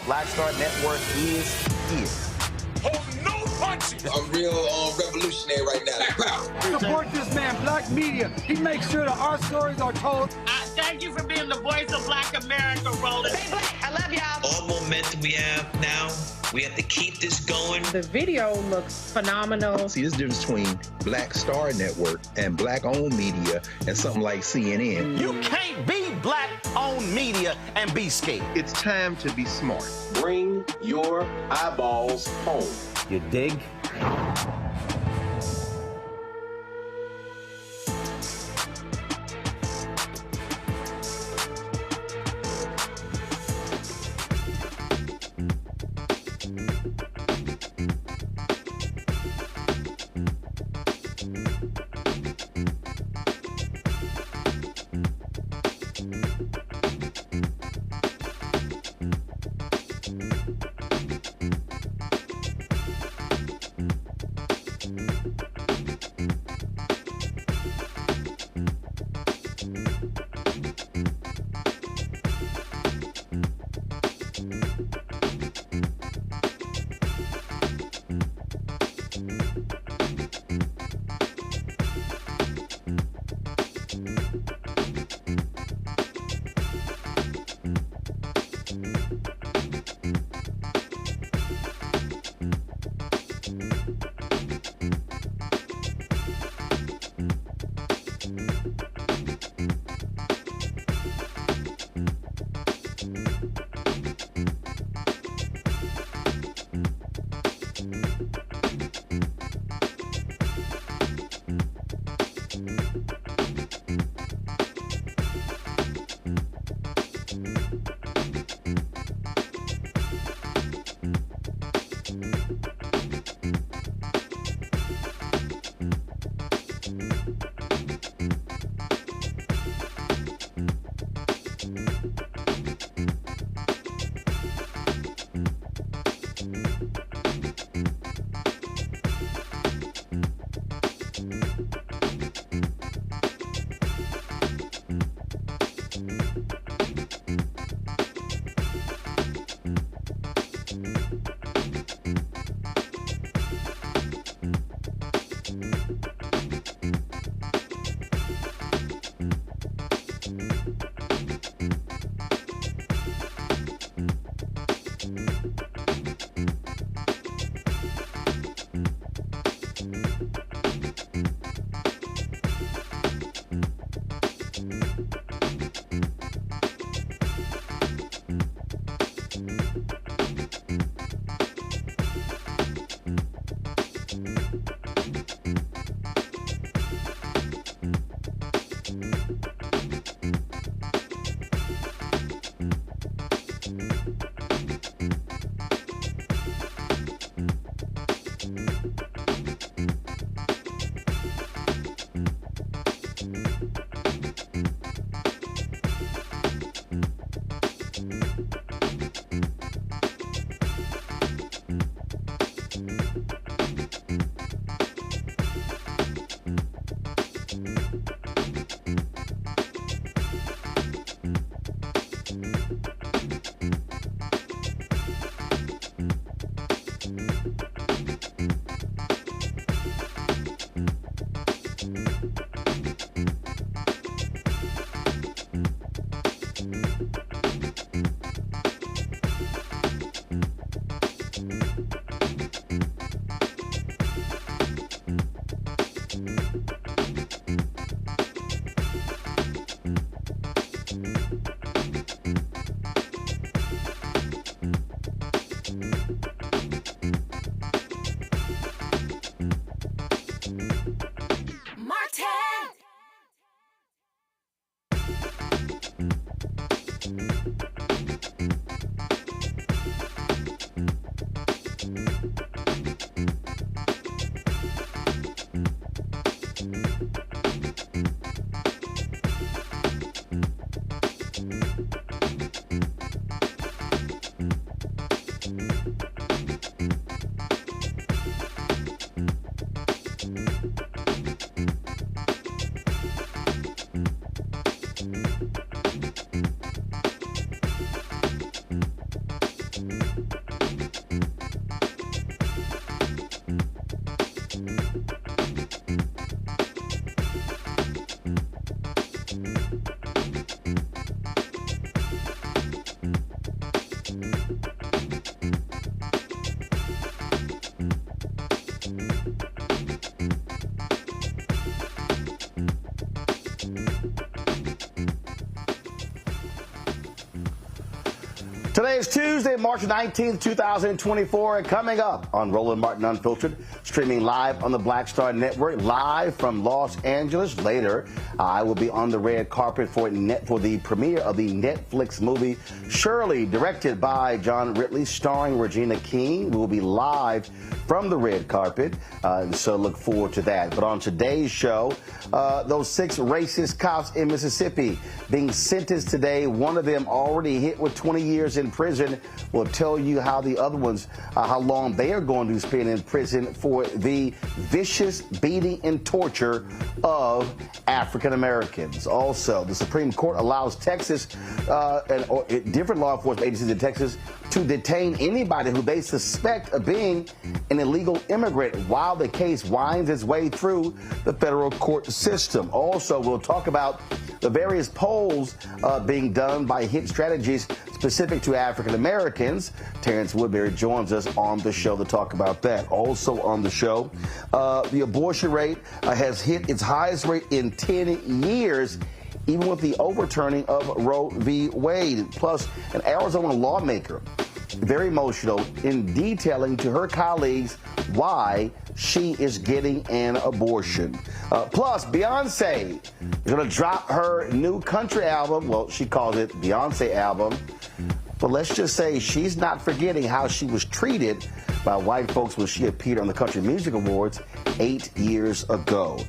Blackstar Network is here. Hold no punches! I'm real revolutionary right now. Black power. Support this man, Black Media. He makes sure that our stories are told. Thank you for being the voice of Black America, Roland. Stay black. I love y'all. All momentum we have now, we have to keep this going. The video looks phenomenal. See, there's a difference between Blackstar Network and black-owned media and something like CNN. You can't be black-owned media and be scared. It's time to be smart. Bring your eyeballs home. You dig? Today is Tuesday, March 19th, 2024, and coming up on Roland Martin Unfiltered, streaming live on the Blackstar Network, live from Los Angeles. Later, I will be on the red carpet for the premiere of the Netflix movie Shirley, directed by John Ridley, starring Regina King. We will be live from the red carpet, so look forward to that. But on today's show, those 6 racist cops in Mississippi being sentenced today, one of them already hit with 20 years in prison. We'll tell you how the other ones, how long they are going to spend in prison for the vicious beating and torture of African Americans. Also, the Supreme Court allows Texas and different law enforcement agencies in Texas to detain anybody who they suspect of being an illegal immigrant while the case winds its way through the federal court system. Also, we'll talk about the various polls being done by Hit Strategies specific to African Americans. Terrance Woodbury joins us on the show to talk about that. Also on the show, the abortion rate has hit its highest rate in 10 years, even with the overturning of Roe v. Wade. Plus, an Arizona lawmaker, very emotional, in detailing to her colleagues why she is getting an abortion. Plus, Beyonce is going to drop her new country album. Well, she calls it Beyonce album. But let's just say she's not forgetting how she was treated by white folks when she appeared on the Country Music Awards 8 years ago.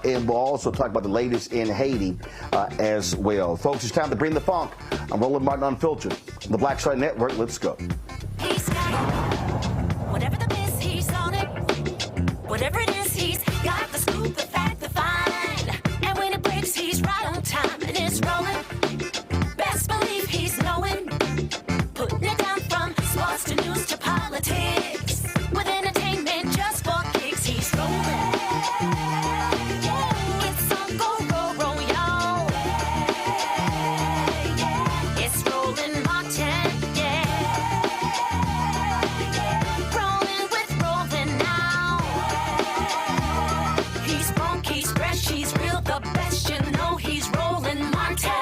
And we'll also talk about the latest in Haiti as well. Folks, it's time to bring the funk. I'm Roland Martin Unfiltered, the Blackstar Network. Let's go. He's got it. Whatever the miss, he's on it. Whatever it is, he's got the scoop, the fact, the find. And when it breaks, he's right on time and it's rolling. Best believe he's knowing. Putting it down from sports to news to politics. With entertainment just for kicks, he's rolling. It's on go, roll, y'all. It's Roland Martin, rolling with Roland now. He's funk, he's fresh, he's real, the best, you know he's Roland Martin.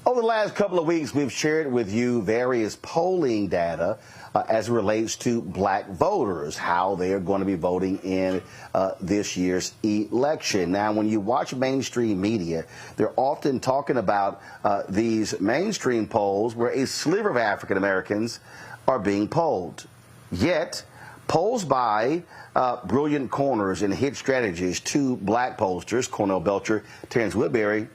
Over the last couple of weeks, we've shared with you various polling data as it relates to black voters, how they are going to be voting in this year's election. Now, when you watch mainstream media, they're often talking about these mainstream polls where a sliver of African Americans are being polled. Yet, polls by brilliant corners and Hit Strategies, 2 black pollsters, Cornell Belcher, Terrance Woodbury,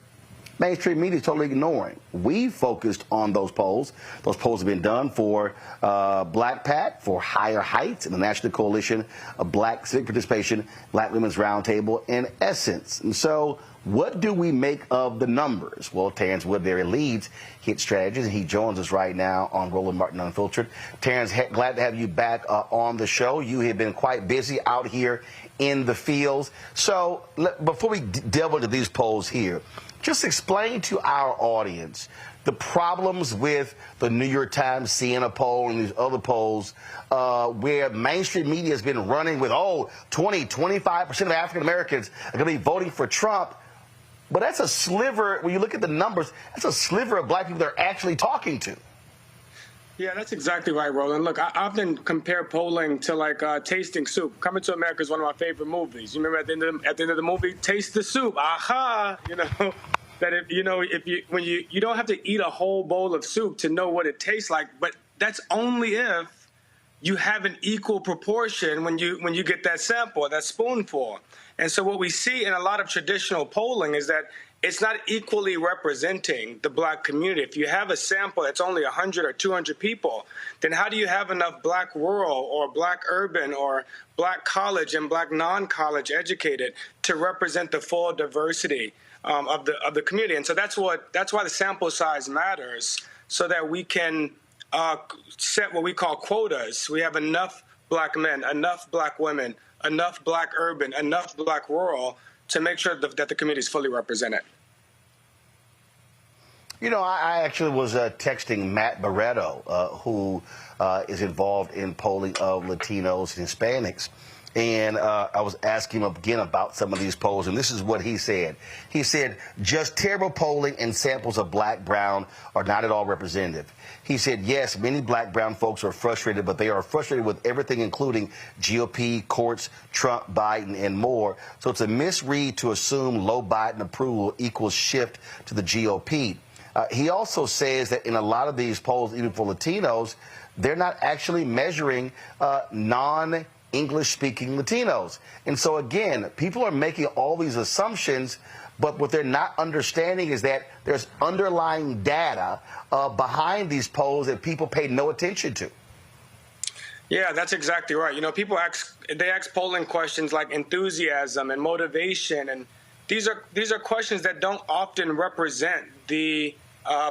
mainstream media is totally ignoring. We focused on those polls. Those polls have been done for Black PAC, for Higher Heights, and the National Coalition of Black Civic Participation, Black Women's Roundtable, and Essence. And so, what do we make of the numbers? Well, Terrance Woodbury leads Hit Strategies, and he joins us right now on Roland Martin Unfiltered. Terrance, glad to have you back on the show. You have been quite busy out here in the fields. So, before we delve into these polls here, just explain to our audience the problems with the New York Times Siena poll and these other polls where mainstream media has been running with, 20-25% of African Americans are going to be voting for Trump. But that's a sliver, when you look at the numbers, that's a sliver of black people they're actually talking to. Yeah, that's exactly right, Roland. Look, I often compare polling to like tasting soup. Coming to America is one of my favorite movies. You remember at the end of the movie, taste the soup. Aha! You know that when you don't have to eat a whole bowl of soup to know what it tastes like, but that's only if you have an equal proportion when you get that sample, that spoonful. And so what we see in a lot of traditional polling is that it's not equally representing the black community. If you have a sample that's only 100 or 200 people, then how do you have enough black rural or black urban or black college and black non-college educated to represent the full diversity of the community? And so that's why the sample size matters, so that we can set what we call quotas. We have enough black men, enough black women, enough black urban, enough black rural to make sure that the community is fully represented. You know, I actually was texting Matt Barreto, who is involved in polling of Latinos and Hispanics. And I was asking him again about some of these polls, and this is what he said. He said, just terrible polling and samples of black, brown are not at all representative. He said, yes, many black, brown folks are frustrated, but they are frustrated with everything, including GOP, courts, Trump, Biden, and more. So it's a misread to assume low Biden approval equals shift to the GOP. He also says that in a lot of these polls, even for Latinos, they're not actually measuring non-English-speaking Latinos. And so, again, people are making all these assumptions, but what they're not understanding is that there's underlying data behind these polls that people pay no attention to. Yeah, that's exactly right. You know, people ask polling questions like enthusiasm and motivation, and these are questions that don't often represent the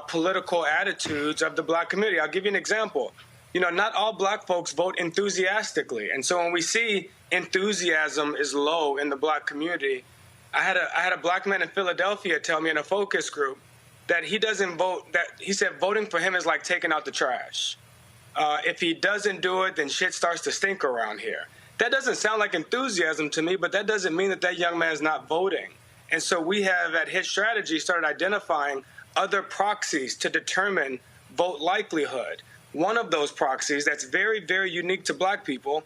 political attitudes of the black community. I'll give you an example. You know, not all black folks vote enthusiastically. And so when we see enthusiasm is low in the black community, I had a black man in Philadelphia tell me in a focus group that he doesn't vote, that he said voting for him is like taking out the trash. If he doesn't do it, then shit starts to stink around here. That doesn't sound like enthusiasm to me, but that doesn't mean that that young man is not voting. And so we have at Hit Strategy started identifying other proxies to determine vote likelihood. One of those proxies that's very, very unique to black people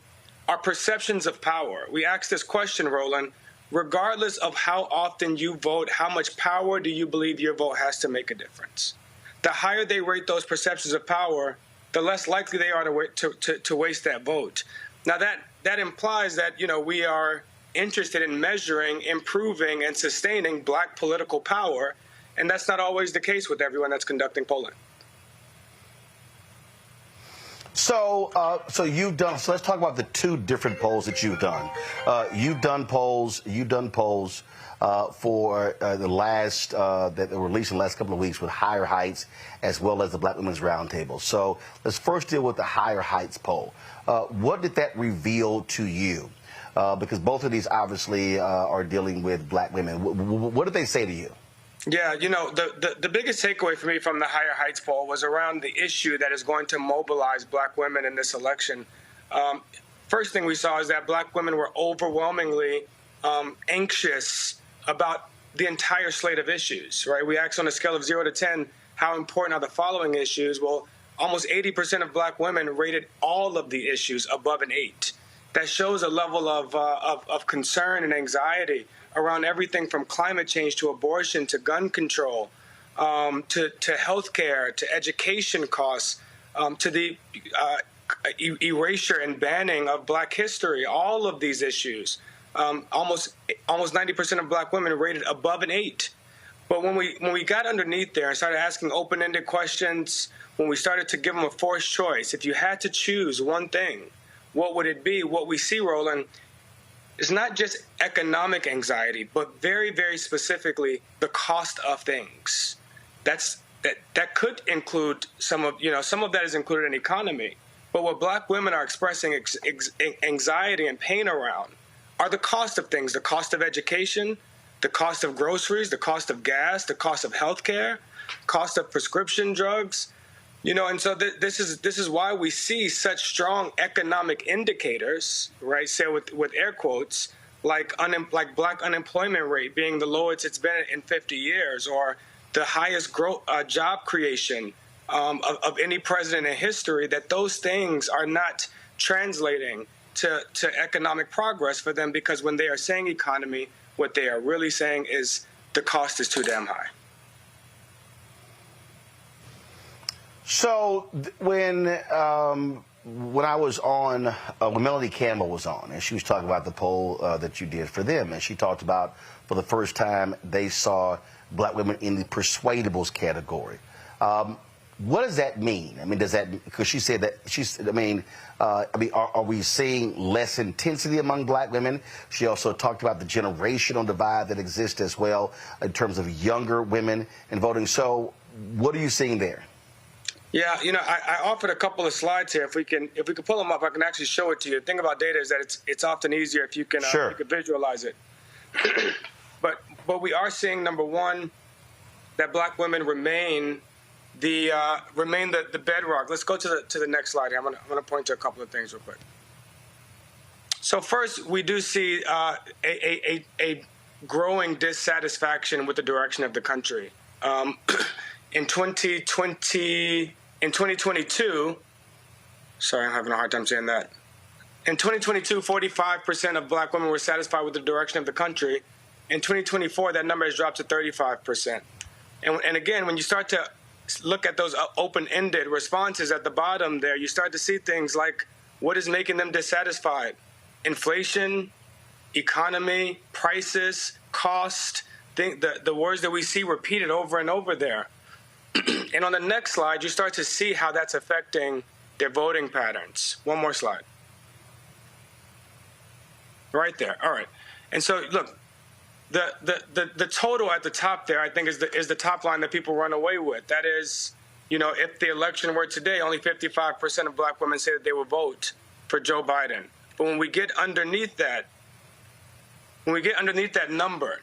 are perceptions of power. We ask this question, Roland, regardless of how often you vote, how much power do you believe your vote has to make a difference? The higher they rate those perceptions of power, the less likely they are to waste that vote. Now, that implies that, you know, we are interested in measuring, improving, and sustaining black political power, and that's not always the case with everyone that's conducting polling. So you've done. So let's talk about the two different polls that you've done. You've done polls for the last that were released in the last couple of weeks with Higher Heights as well as the Black Women's Roundtable. So let's first deal with the Higher Heights poll. What did that reveal to you? Because both of these obviously are dealing with black women. What did they say to you? Yeah, you know, the biggest takeaway for me from the Higher Heights poll was around the issue that is going to mobilize black women in this election. First thing we saw is that black women were overwhelmingly anxious about the entire slate of issues, right? We asked on a scale of 0 to 10, how important are the following issues? Well, almost 80% of black women rated all of the issues above an 8. That shows a level of concern and anxiety around everything from climate change to abortion to gun control, to health care, to education costs, to the erasure and banning of black history. All of these issues, almost 90% of black women rated above an 8. But when we got underneath there and started asking open-ended questions, when we started to give them a forced choice, if you had to choose one thing, what would it be? What we see, Roland, is not just economic anxiety, but very, very specifically the cost of things. That could include some of that is included in economy. But what black women are expressing anxiety and pain around are the cost of things, the cost of education, the cost of groceries, the cost of gas, the cost of healthcare, cost of prescription drugs. You know, and so this is why we see such strong economic indicators, right? Say with air quotes, like black unemployment rate being the lowest it's been in 50 years, or the highest job creation of any president in history. That those things are not translating to economic progress for them, because when they are saying economy, what they are really saying is the cost is too damn high. So when I was on, when Melody Campbell was on, and she was talking about the poll that you did for them, and she talked about for the first time they saw black women in the persuadables category. What does that mean? I mean, does that, because she said that are we seeing less intensity among black women? She also talked about the generational divide that exists as well in terms of younger women in voting. So what are you seeing there? Yeah, you know, I offered a couple of slides here. If we can pull them up, I can actually show it to you. The thing about data is that it's often easier if you can you can visualize it. But we are seeing, number one, that black women remain the bedrock. Let's go to the next slide here. I'm gonna point to a couple of things real quick. So first, we do see a growing dissatisfaction with the direction of the country. In 2022, sorry, I'm having a hard time saying that. In 2022, 45% of black women were satisfied with the direction of the country. In 2024, that number has dropped to 35%. And again, when you start to look at those open-ended responses at the bottom there, you start to see things like what is making them dissatisfied? Inflation, economy, prices, cost, the words that we see repeated over and over there. And on the next slide, you start to see how that's affecting their voting patterns. One more slide. Right there. All right. And so, look, the total at the top there, I think, is the top line that people run away with. That is, if the election were today, only 55% of black women say that they will vote for Joe Biden. But when we get underneath that number,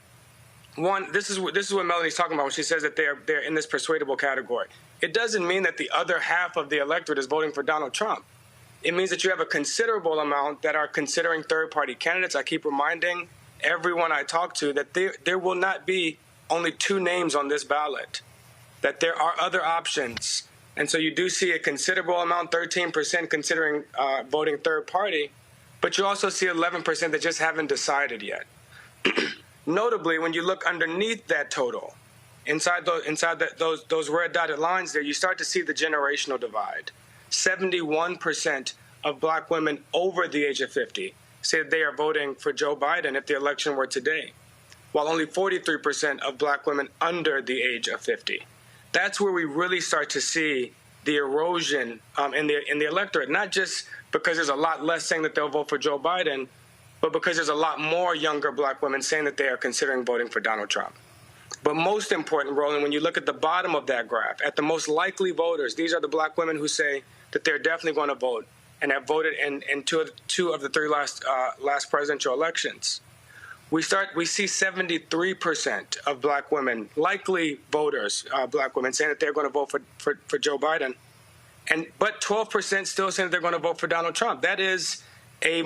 one, this is what Melanie's talking about when she says that they're in this persuadable category. It doesn't mean that the other half of the electorate is voting for Donald Trump. It means that you have a considerable amount that are considering third-party candidates. I keep reminding everyone I talk to that there will not be only 2 names on this ballot, that there are other options. And so you do see a considerable amount, 13% considering voting third-party, but you also see 11% that just haven't decided yet. Notably, when you look underneath that total, inside those red dotted lines there, you start to see the generational divide. 71% of black women over the age of 50 say they are voting for Joe Biden if the election were today, while only 43% of black women under the age of 50. That's where we really start to see the erosion in the electorate, not just because there's a lot less saying that they'll vote for Joe Biden, but because there's a lot more younger black women saying that they are considering voting for Donald Trump. But most important, Roland, when you look at the bottom of that graph, at the most likely voters, these are the black women who say that they're definitely going to vote and have voted in two of the 3 last presidential elections. We see 73% of black women, likely voters, black women, saying that they're going to vote for Joe Biden, but 12% still saying that they're going to vote for Donald Trump. That is a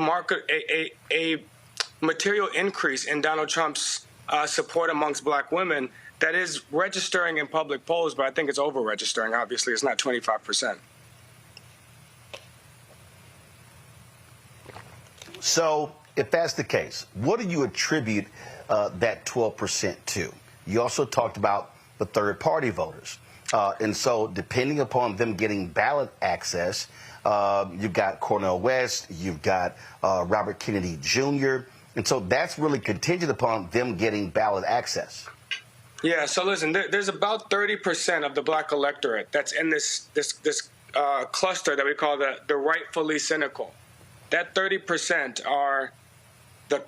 material increase in Donald Trump's support amongst black women that is registering in public polls, but I think it's over-registering. Obviously, it's not 25%. So if that's the case, what do you attribute that 12% to? You also talked about the third-party voters. And so depending upon them getting ballot access, you've got Cornel West, you've got Robert Kennedy Jr., and so that's really contingent upon them getting ballot access. Yeah, so listen, there's about 30% of the black electorate that's in this cluster that we call the rightfully cynical. That 30% are the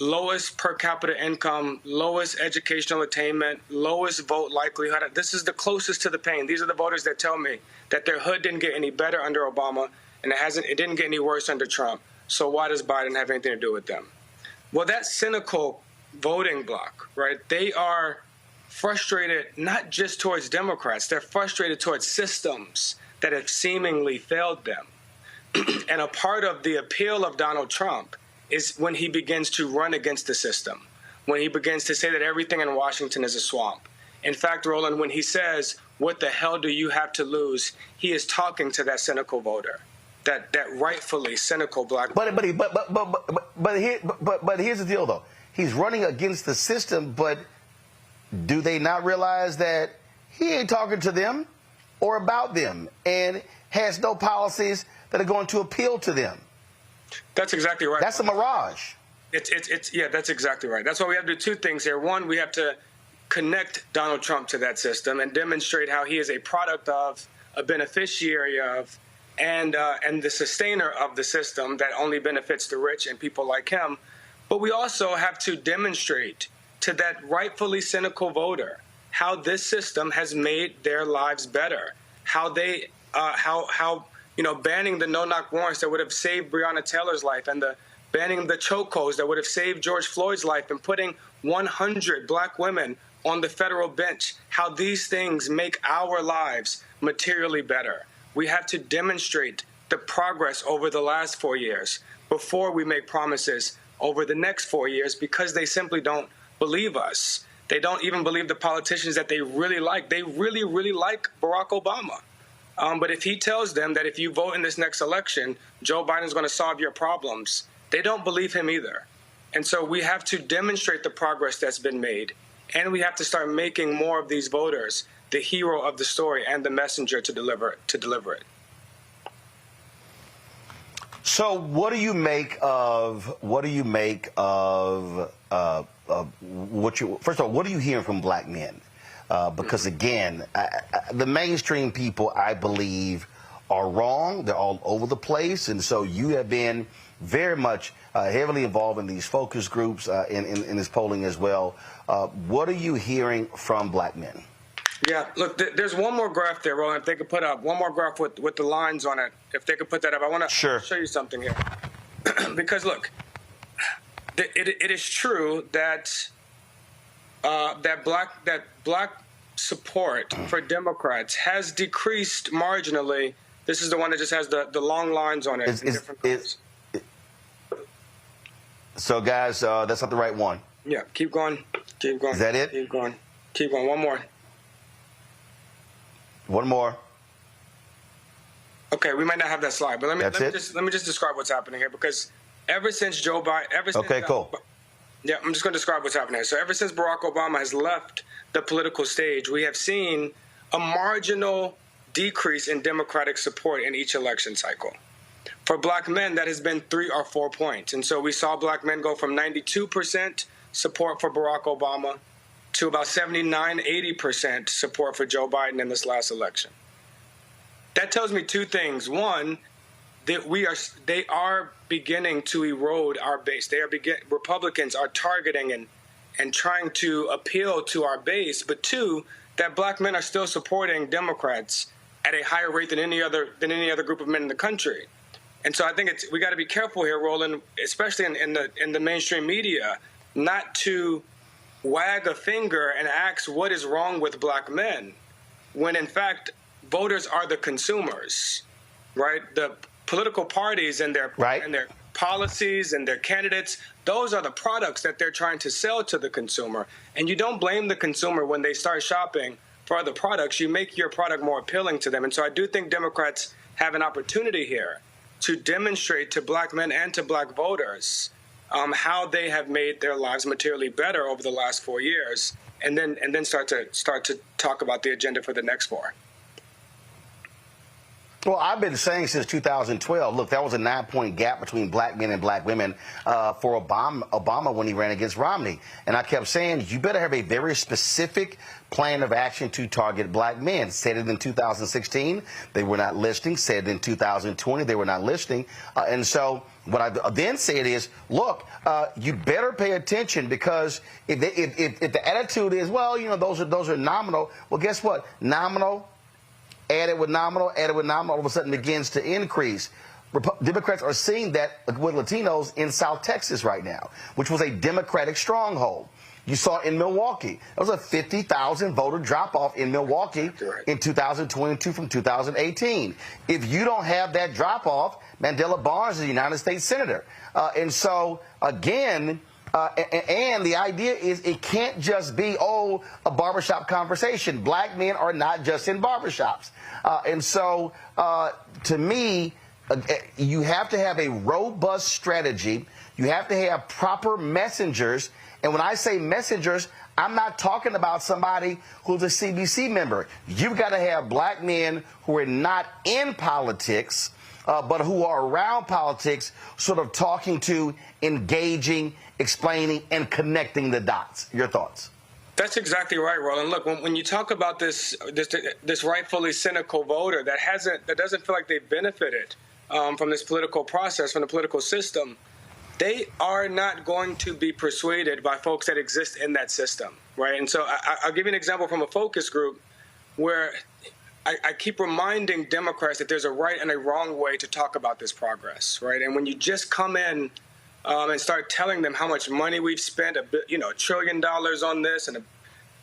lowest per capita income, lowest educational attainment, lowest vote likelihood. This is the closest to the pain. These are the voters that tell me that their hood didn't get any better under Obama and it didn't get any worse under Trump. So why does Biden have anything to do with them? Well, that cynical voting bloc, right? They are frustrated not just towards Democrats. They're frustrated towards systems that have seemingly failed them. And a part of the appeal of Donald Trump is when he begins to run against the system, when he begins to say that everything in Washington is a swamp. In fact, Roland, when he says, "What the hell do you have to lose?" he is talking to that cynical voter, that rightfully cynical black. But here's the deal, though. He's running against the system, but do they not realize that he ain't talking to them or about them and has no policies that are going to appeal to them? That's exactly right. That's a mirage. Yeah, that's exactly right. That's why we have to do 2 things here. One, we have to connect Donald Trump to that system and demonstrate how he is a product of, a beneficiary of, and the sustainer of the system that only benefits the rich and people like him. But we also have to demonstrate to that rightfully cynical voter how this system has made their lives better, how they banning the no-knock warrants that would have saved Breonna Taylor's life and banning the chokeholds that would have saved George Floyd's life and putting 100 black women on the federal bench how these things make our lives materially better. We have to demonstrate the progress over the last 4 years before we make promises over the next 4 years, because they simply don't believe us. They don't even believe the politicians that they really like. They really, really like Barack Obama. But if he tells them that if you vote in this next election, Joe Biden's going to solve your problems, they don't believe him either. And so we have to demonstrate the progress that's been made, and we have to start making more of these voters the hero of the story and the messenger to deliver it. So what do you make of what you first of all, what are you hearing from black men? Because again, the mainstream people, I believe, are wrong. They're all over the place, and so you have been very much heavily involved in these focus groups in this polling as well. What are you hearing from black men? Yeah, look, there's one more graph there, Roland. If they could put up one more graph with the lines on it, if they could put that up, I want to show you something here. Because look, it is true that black support for Democrats has decreased marginally. This is the one that just has the long lines on it. So, guys, that's not the right one. Yeah, keep going. Keep going. Is that it? Keep going. Keep going. One more. One more. Okay, we might not have that slide, but let me just describe what's happening here, because ever since Joe Biden, okay, cool. Yeah, I'm just going to describe what's happening here. So ever since Barack Obama has left the political stage, we have seen a marginal decrease in Democratic support in each election cycle. For black men, that has been 3 or 4 points. And so we saw black men go from 92% support for Barack Obama to about 79, 80% support for Joe Biden in this last election. That tells me two things. One, that they are beginning to erode our base. Republicans are targeting and trying to appeal to our base. But two, that black men are still supporting Democrats at a higher rate than any other group of men in the country. And so I think we got to be careful here, Roland, especially in the mainstream media, not to wag a finger and ask what is wrong with black men, when in fact voters are the consumers, right? The political parties and their policies and their candidates, those are the products that they're trying to sell to the consumer. And you don't blame the consumer when they start shopping for other products. You make your product more appealing to them. And so I do think Democrats have an opportunity here to demonstrate to black men and to black voters how they have made their lives materially better over the last 4 years, and then start to talk about the agenda for the next 4. Well, I've been saying since 2012, look, that was a 9-point gap between black men and black women for Obama when he ran against Romney. And I kept saying, you better have a very specific plan of action to target black men. Said it in 2016, they were not listening. Said it in 2020, they were not listening. And so what I then said is, look, you better pay attention, because if the attitude is, well, you know, those are nominal. Well, guess what? Nominal, added with nominal, all of a sudden begins to increase. Democrats are seeing that with Latinos in South Texas right now, which was a Democratic stronghold. You saw in Milwaukee. There was a 50,000 voter drop-off in Milwaukee in 2022 from 2018. If you don't have that drop-off, Mandela Barnes is a United States Senator. And so, again, and the idea is it can't just be, a barbershop conversation. Black men are not just in barbershops. And so, to me, you have to have a robust strategy. You have to have proper messengers. And when I say messengers, I'm not talking about somebody who's a CBC member. You've got to have black men who are not in politics, but who are around politics, sort of talking to, engaging, explaining, and connecting the dots. Your thoughts? That's exactly right, Roland. Look, when you talk about this rightfully cynical voter that doesn't feel like they've benefited from this political process, from the political system, they are not going to be persuaded by folks that exist in that system, right? And so I'll give you an example from a focus group where I keep reminding Democrats that there's a right and a wrong way to talk about this progress, right? And when you just come in and start telling them how much money we've spent, $1 trillion on this and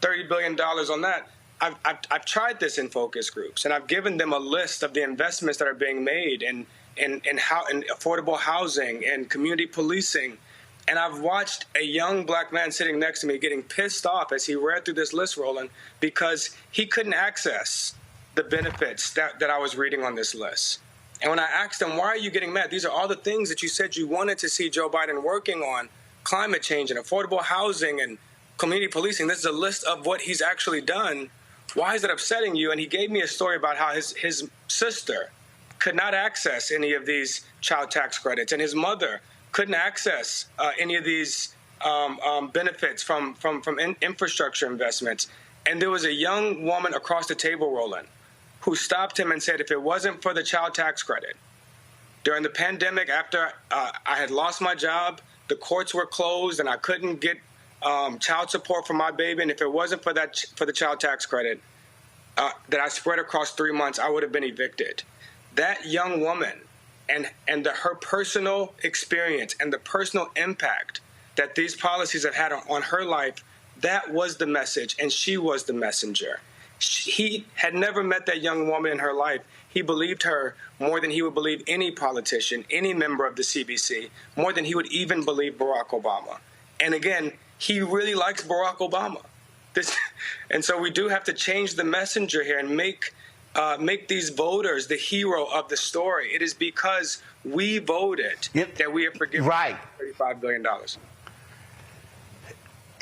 $30 billion on that. I've tried this in focus groups, and I've given them a list of the investments that are being made in affordable housing and community policing. And I've watched a young black man sitting next to me getting pissed off as he read through this list, Roland, because he couldn't access the benefits that I was reading on this list. And when I asked him, why are you getting mad? These are all the things that you said you wanted to see Joe Biden working on, climate change and affordable housing and community policing. This is a list of what he's actually done. Why is it upsetting you? And he gave me a story about how his sister could not access any of these child tax credits, and his mother couldn't access any of these benefits from infrastructure investments. And there was a young woman across the table, Roland, who stopped him and said, if it wasn't for the child tax credit, during the pandemic, after I had lost my job, the courts were closed, and I couldn't get child support for my baby, and if it wasn't for the child tax credit that I spread across 3 months, I would have been evicted. That young woman and her personal experience and the personal impact that these policies have had on her life, that was the message, and she was the messenger. He had never met that young woman in her life. He believed her more than he would believe any politician, any member of the CBC, more than he would even believe Barack Obama. And again, he really likes Barack Obama. And so we do have to change the messenger here and make these voters the hero of the story. It is because we voted that we have forgiven $35 billion.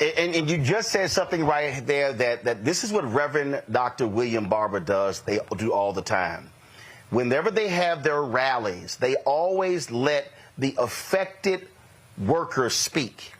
And you just said something right there that this is what Reverend Dr. William Barber does. They do all the time. Whenever they have their rallies, they always let the affected workers speak.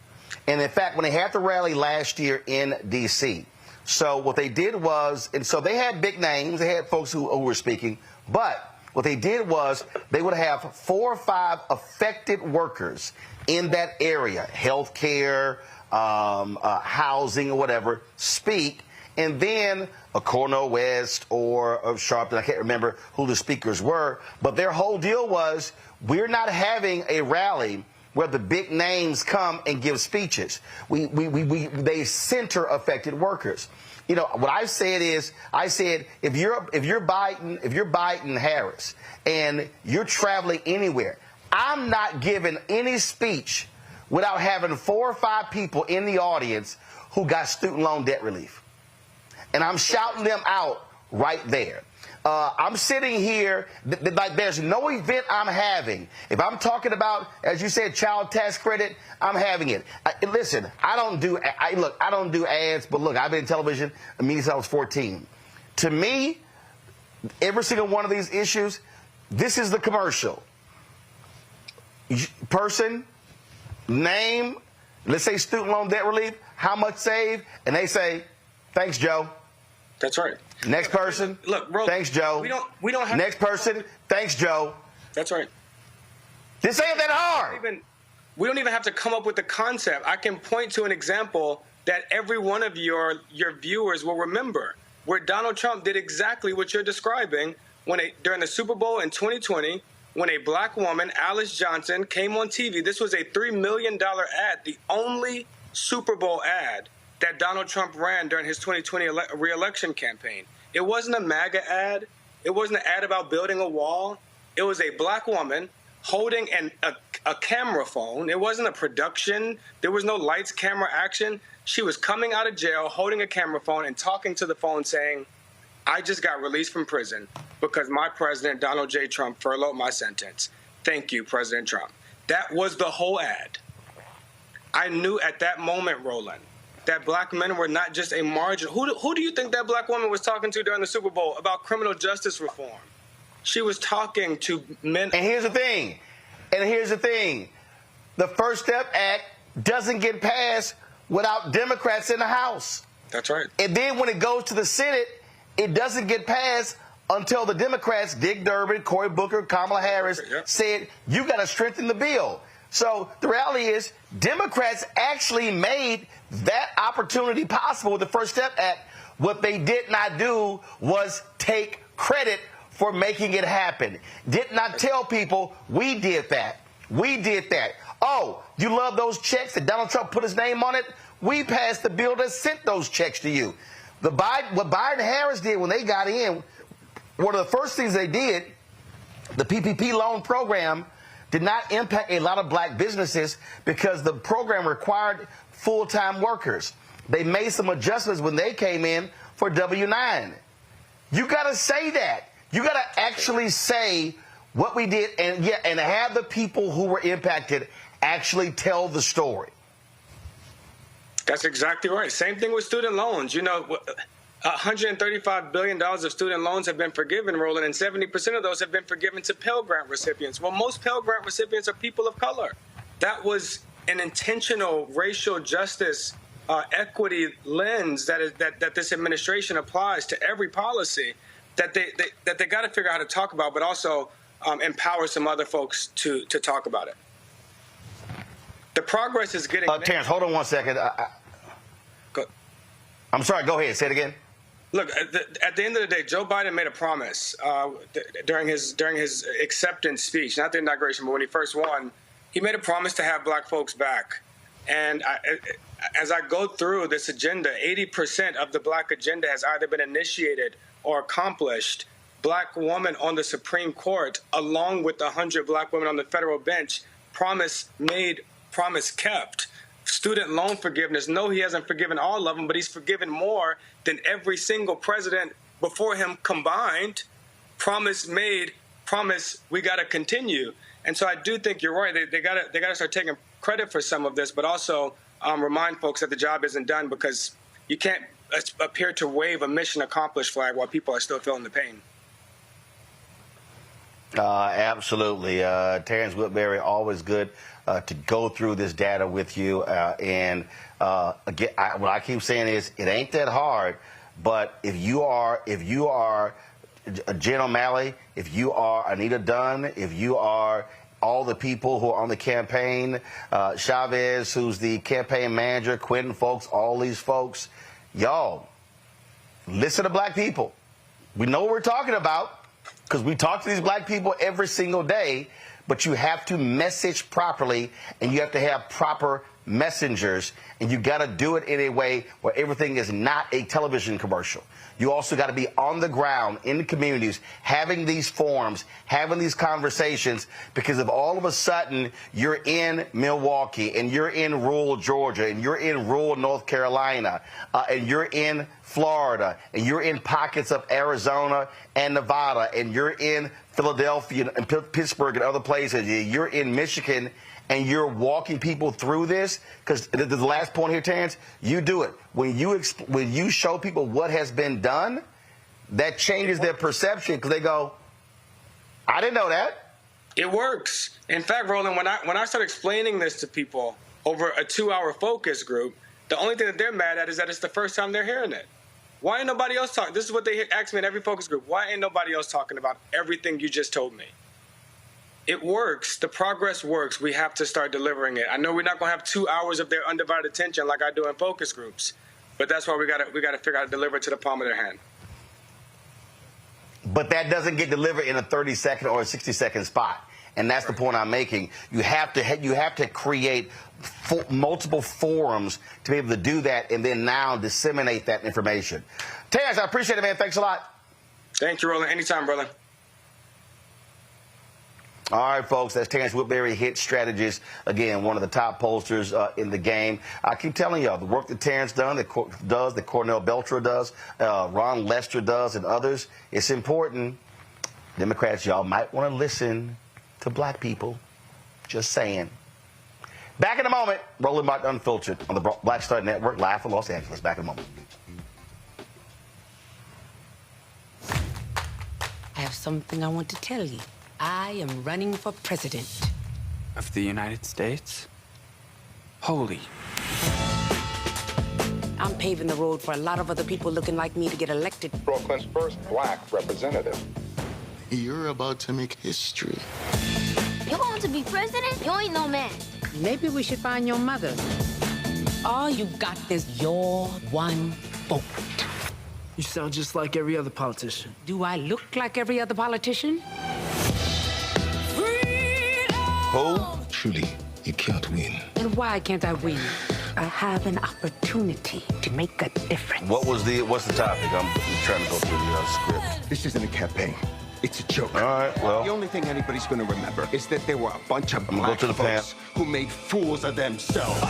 And in fact, when they had the rally last year in D.C., so what they did was, and so they had big names, they had folks who were speaking, but what they did was they would have 4 or 5 affected workers in that area, healthcare, housing or whatever, speak, and then a Cornel West or a Sharpton, I can't remember who the speakers were, but their whole deal was, we're not having a rally where the big names come and give speeches. They center affected workers. You know, what I said is, I said, if you're Biden Harris and you're traveling anywhere, I'm not giving any speech without having 4 or 5 people in the audience who got student loan debt relief. And I'm shouting them out right there. I'm sitting here, like there's no event I'm having. If I'm talking about, as you said, child tax credit, I'm having it. Listen, I don't do ads, but look, I've been in television since I was 14. To me, every single one of these issues, this is the commercial. Person, name, let's say student loan debt relief, how much saved, and they say, thanks, Joe. That's right. Next person. Look, bro, thanks, Joe. We don't have. Next person. Thanks, Joe. That's right. This ain't that hard. We don't even have to come up with the concept. I can point to an example that every one of your viewers will remember, where Donald Trump did exactly what you're describing during the Super Bowl in 2020, when a black woman, Alice Johnson, came on TV. This was a $3 million ad, the only Super Bowl ad that Donald Trump ran during his 2020 re-election campaign. It wasn't a MAGA ad. It wasn't an ad about building a wall. It was a black woman holding a camera phone. It wasn't a production. There was no lights, camera, action. She was coming out of jail, holding a camera phone and talking to the phone saying, I just got released from prison because my president, Donald J. Trump, furloughed my sentence. Thank you, President Trump. That was the whole ad. I knew at that moment, Roland, that black men were not just a margin. Who do you think that black woman was talking to during the Super Bowl about criminal justice reform? She was talking to men. And here's the thing. The First Step Act doesn't get passed without Democrats in the House. That's right. And then when it goes to the Senate, it doesn't get passed until the Democrats, Dick Durbin, Cory Booker, Kamala Harris, said, you got to strengthen the bill. So the reality is, Democrats actually made that opportunity possible with the First Step Act. What they did not do was take credit for making it happen. Did not tell people, we did that. We did that. Oh, you love those checks that Donald Trump put his name on it? We passed the bill that sent those checks to you. What Biden and Harris did when they got in, one of the first things they did, the PPP loan program did not impact a lot of black businesses because the program required full-time workers. They made some adjustments when they came in for W-9. You got to say that. You got to actually say what we did and have the people who were impacted actually tell the story. That's exactly right. Same thing with student loans. You know, $135 billion of student loans have been forgiven, Roland, and 70% of those have been forgiven to Pell Grant recipients. Well, most Pell Grant recipients are people of color. That was an intentional racial justice equity lens that this administration applies to every policy that they got to figure out how to talk about, but also empower some other folks to talk about it. The progress is getting... Terrance, hold on one second. I'm sorry, go ahead. Say it again. Look, at the end of the day, Joe Biden made a promise during his acceptance speech, not the inauguration, but when he first won, he made a promise to have black folks back. And as I go through this agenda, 80% of the black agenda has either been initiated or accomplished. Black woman on the Supreme Court, along with 100 black women on the federal bench, promise made, promise kept. Student loan forgiveness. No, he hasn't forgiven all of them, but he's forgiven more than every single president before him combined. Promise made, promise we got to continue. And so I do think you're right. They got to start taking credit for some of this, but also remind folks that the job isn't done, because you can't appear to wave a mission accomplished flag while people are still feeling the pain. Absolutely. Terrance Woodbury, always good to go through this data with you. Again, what I keep saying is it ain't that hard, but if you are Jen O'Malley, if you are Anita Dunn, if you are all the people who are on the campaign, Chavez, who's the campaign manager, Quentin folks, all these folks, y'all, listen to black people. We know what we're talking about, because we talk to these black people every single day, but you have to message properly, and you have to have proper messengers, and you got to do it in a way where everything is not a television commercial. You also got to be on the ground in the communities, having these forums, having these conversations, because if all of a sudden you're in Milwaukee and you're in rural Georgia and you're in rural North Carolina and you're in Florida and you're in pockets of Arizona and Nevada and you're in Philadelphia and Pittsburgh and other places, you're in Michigan, and you're walking people through this, because the last point here, Terrance, you do it. When you show people what has been done, that changes their perception, because they go, I didn't know that. It works. In fact, Roland, when I start explaining this to people over a 2-hour focus group, the only thing that they're mad at is that it's the first time they're hearing it. Why ain't nobody else talking? This is what they ask me in every focus group. Why ain't nobody else talking about everything you just told me? It works. The progress works. We have to start delivering it. I know we're not going to have 2 hours of their undivided attention like I do in focus groups, but that's why we got to figure out how to deliver it to the palm of their hand. But that doesn't get delivered in a 30-second or a 60-second spot, and that's the point I'm making. You have to create multiple forums to be able to do that, and then now disseminate that information. Terrance, I appreciate it, man. Thanks a lot. Thank you, Roland. Anytime, brother. All right, folks, that's Terrance Woodbury, hit strategist. Again, one of the top pollsters in the game. I keep telling y'all, the work that Terrance does, that Cornell Beltra does, Ron Lester does, and others, it's important. Democrats, y'all might want to listen to black people. Just saying. Back in a moment, Roland Martin Unfiltered on the Blackstar Network, live from Los Angeles. Back in a moment. I have something I want to tell you. I am running for president. Of the United States? Holy. I'm paving the road for a lot of other people looking like me to get elected. Brooklyn's first black representative. You're about to make history. You want to be president? You ain't no man. Maybe we should find your mother. All you got is your one vote. You sound just like every other politician. Do I look like every other politician? Who? Truly, you can't win. And why can't I win? I have an opportunity to make a difference. What's the topic? I'm trying to go through the script. This isn't a campaign. It's a joke. All right, well. The only thing anybody's going to remember is that there were a bunch of black folks who made fools of themselves.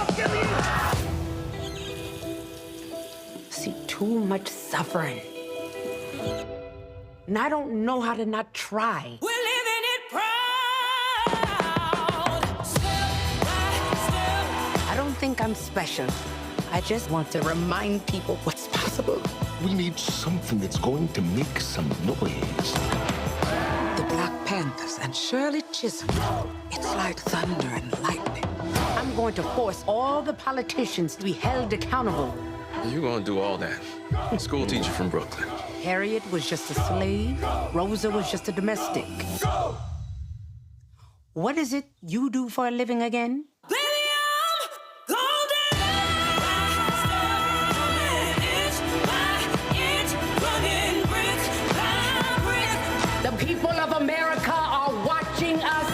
See too much suffering. And I don't know how to not try. We're living it proud. Step by step. I don't think I'm special. I just want to remind people what's possible. We need something that's going to make some noise. The Black Panthers and Shirley Chisholm. It's like thunder and lightning. I'm going to force all the politicians to be held accountable. You're gonna do all that. School teacher from Brooklyn. Harriet was just a slave. Rosa was just a domestic. What is it you do for a living again? The people of America are watching us.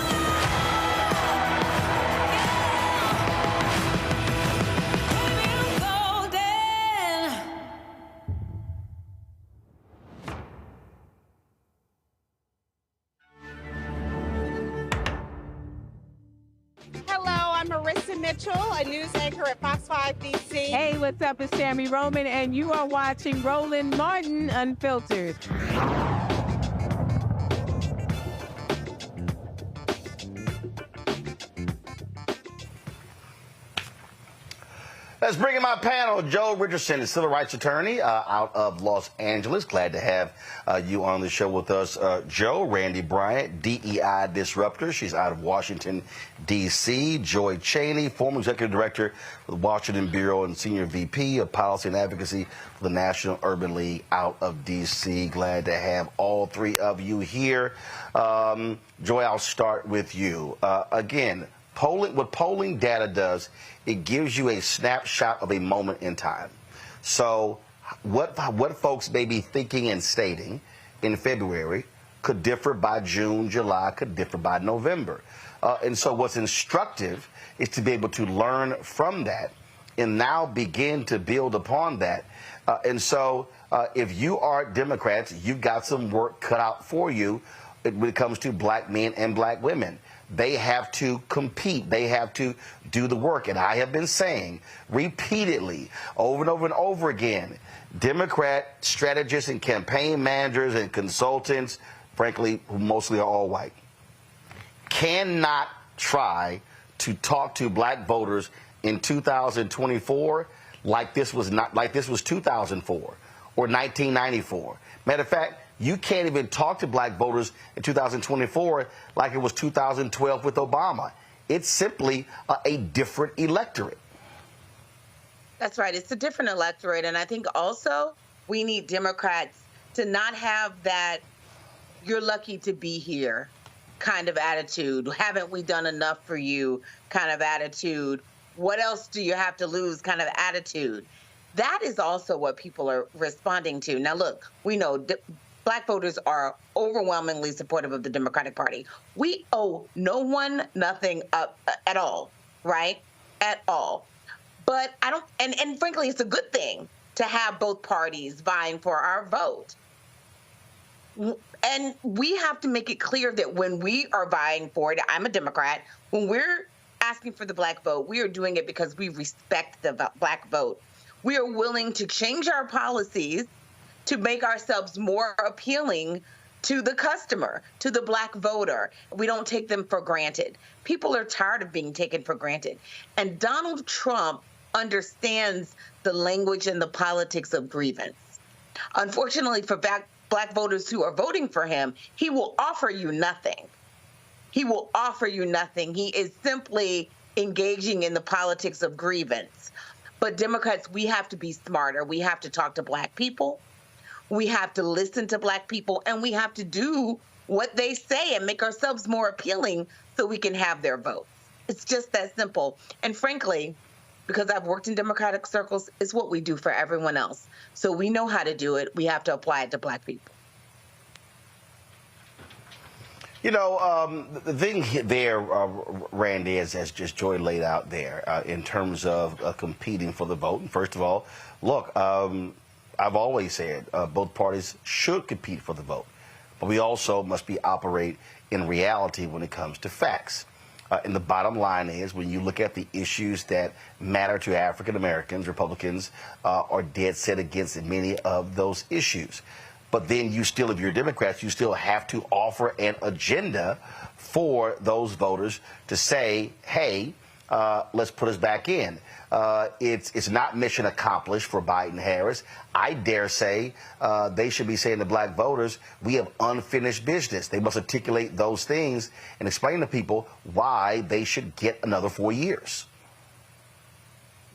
Mitchell, a news anchor at Fox 5 DC. Hey, what's up? It's Tammy Roman, and you are watching Roland Martin Unfiltered. Let's bring in my panel. Joe Richardson, a civil rights attorney out of Los Angeles. Glad to have you on the show with us. Joe, Randy Bryant, DEI disruptor. She's out of Washington, D.C. Joy Cheney, former executive director for the Washington Bureau and senior VP of policy and advocacy for the National Urban League out of D.C. Glad to have all three of you here. Joy, I'll start with you. Again, what polling data does, it gives you a snapshot of a moment in time. So what folks may be thinking and stating in February could differ by June, July, could differ by November. And so what's instructive is to be able to learn from that and now begin to build upon that. And so if you are Democrats, you've got some work cut out for you when it comes to black men and black women. They have to compete. They have to do the work. And I have been saying repeatedly, over and over and over again, Democrat strategists and campaign managers and consultants, frankly, who mostly are all white, cannot try to talk to black voters in 2024 like this was 2004 or 1994. Matter of fact, you can't even talk to black voters in 2024 like it was 2012 with Obama. It's simply a different electorate. That's right. It's a different electorate. And I think also we need Democrats to not have that you're lucky to be here kind of attitude. Haven't we done enough for you kind of attitude? What else do you have to lose kind of attitude? That is also what people are responding to. Now, look, we know black voters are overwhelmingly supportive of the Democratic Party. We owe no one nothing up at all, right? At all. But I don't, and frankly, it's a good thing to have both parties vying for our vote. And we have to make it clear that when we are vying for it, I'm a Democrat, when we're asking for the black vote, we are doing it because we respect the black vote. We are willing to change our policies to make ourselves more appealing to the customer, to the black voter. We don't take them for granted. People are tired of being taken for granted. And Donald Trump understands the language and the politics of grievance. Unfortunately for black voters who are voting for him, he will offer you nothing. He will offer you nothing. He is simply engaging in the politics of grievance. But Democrats, we have to be smarter. We have to talk to black people. We have to listen to black people, and we have to do what they say and make ourselves more appealing so we can have their votes. It's just that simple. And frankly, because I've worked in Democratic circles, it's what we do for everyone else. So we know how to do it. We have to apply it to black people. You know, the thing there, Randy, as just Joy laid out there, in terms of competing for the vote. And first of all, look, I've always said both parties should compete for the vote, but we also must operate in reality when it comes to facts. And the bottom line is, when you look at the issues that matter to African Americans, Republicans are dead set against many of those issues. But then you still, if you're Democrats, you still have to offer an agenda for those voters to say, hey, let's put us back in. It's not mission accomplished for Biden-Harris. I dare say they should be saying to black voters, we have unfinished business. They must articulate those things and explain to people why they should get another 4 years.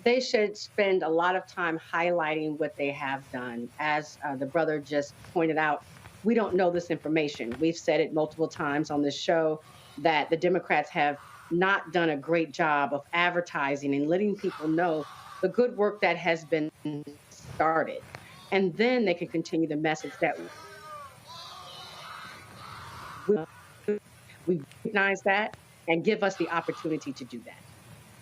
They should spend a lot of time highlighting what they have done. As the brother just pointed out, we don't know this information. We've said it multiple times on this show that the Democrats have not done a great job of advertising and letting people know the good work that has been started. And then they can continue the message that we recognize that and give us the opportunity to do that.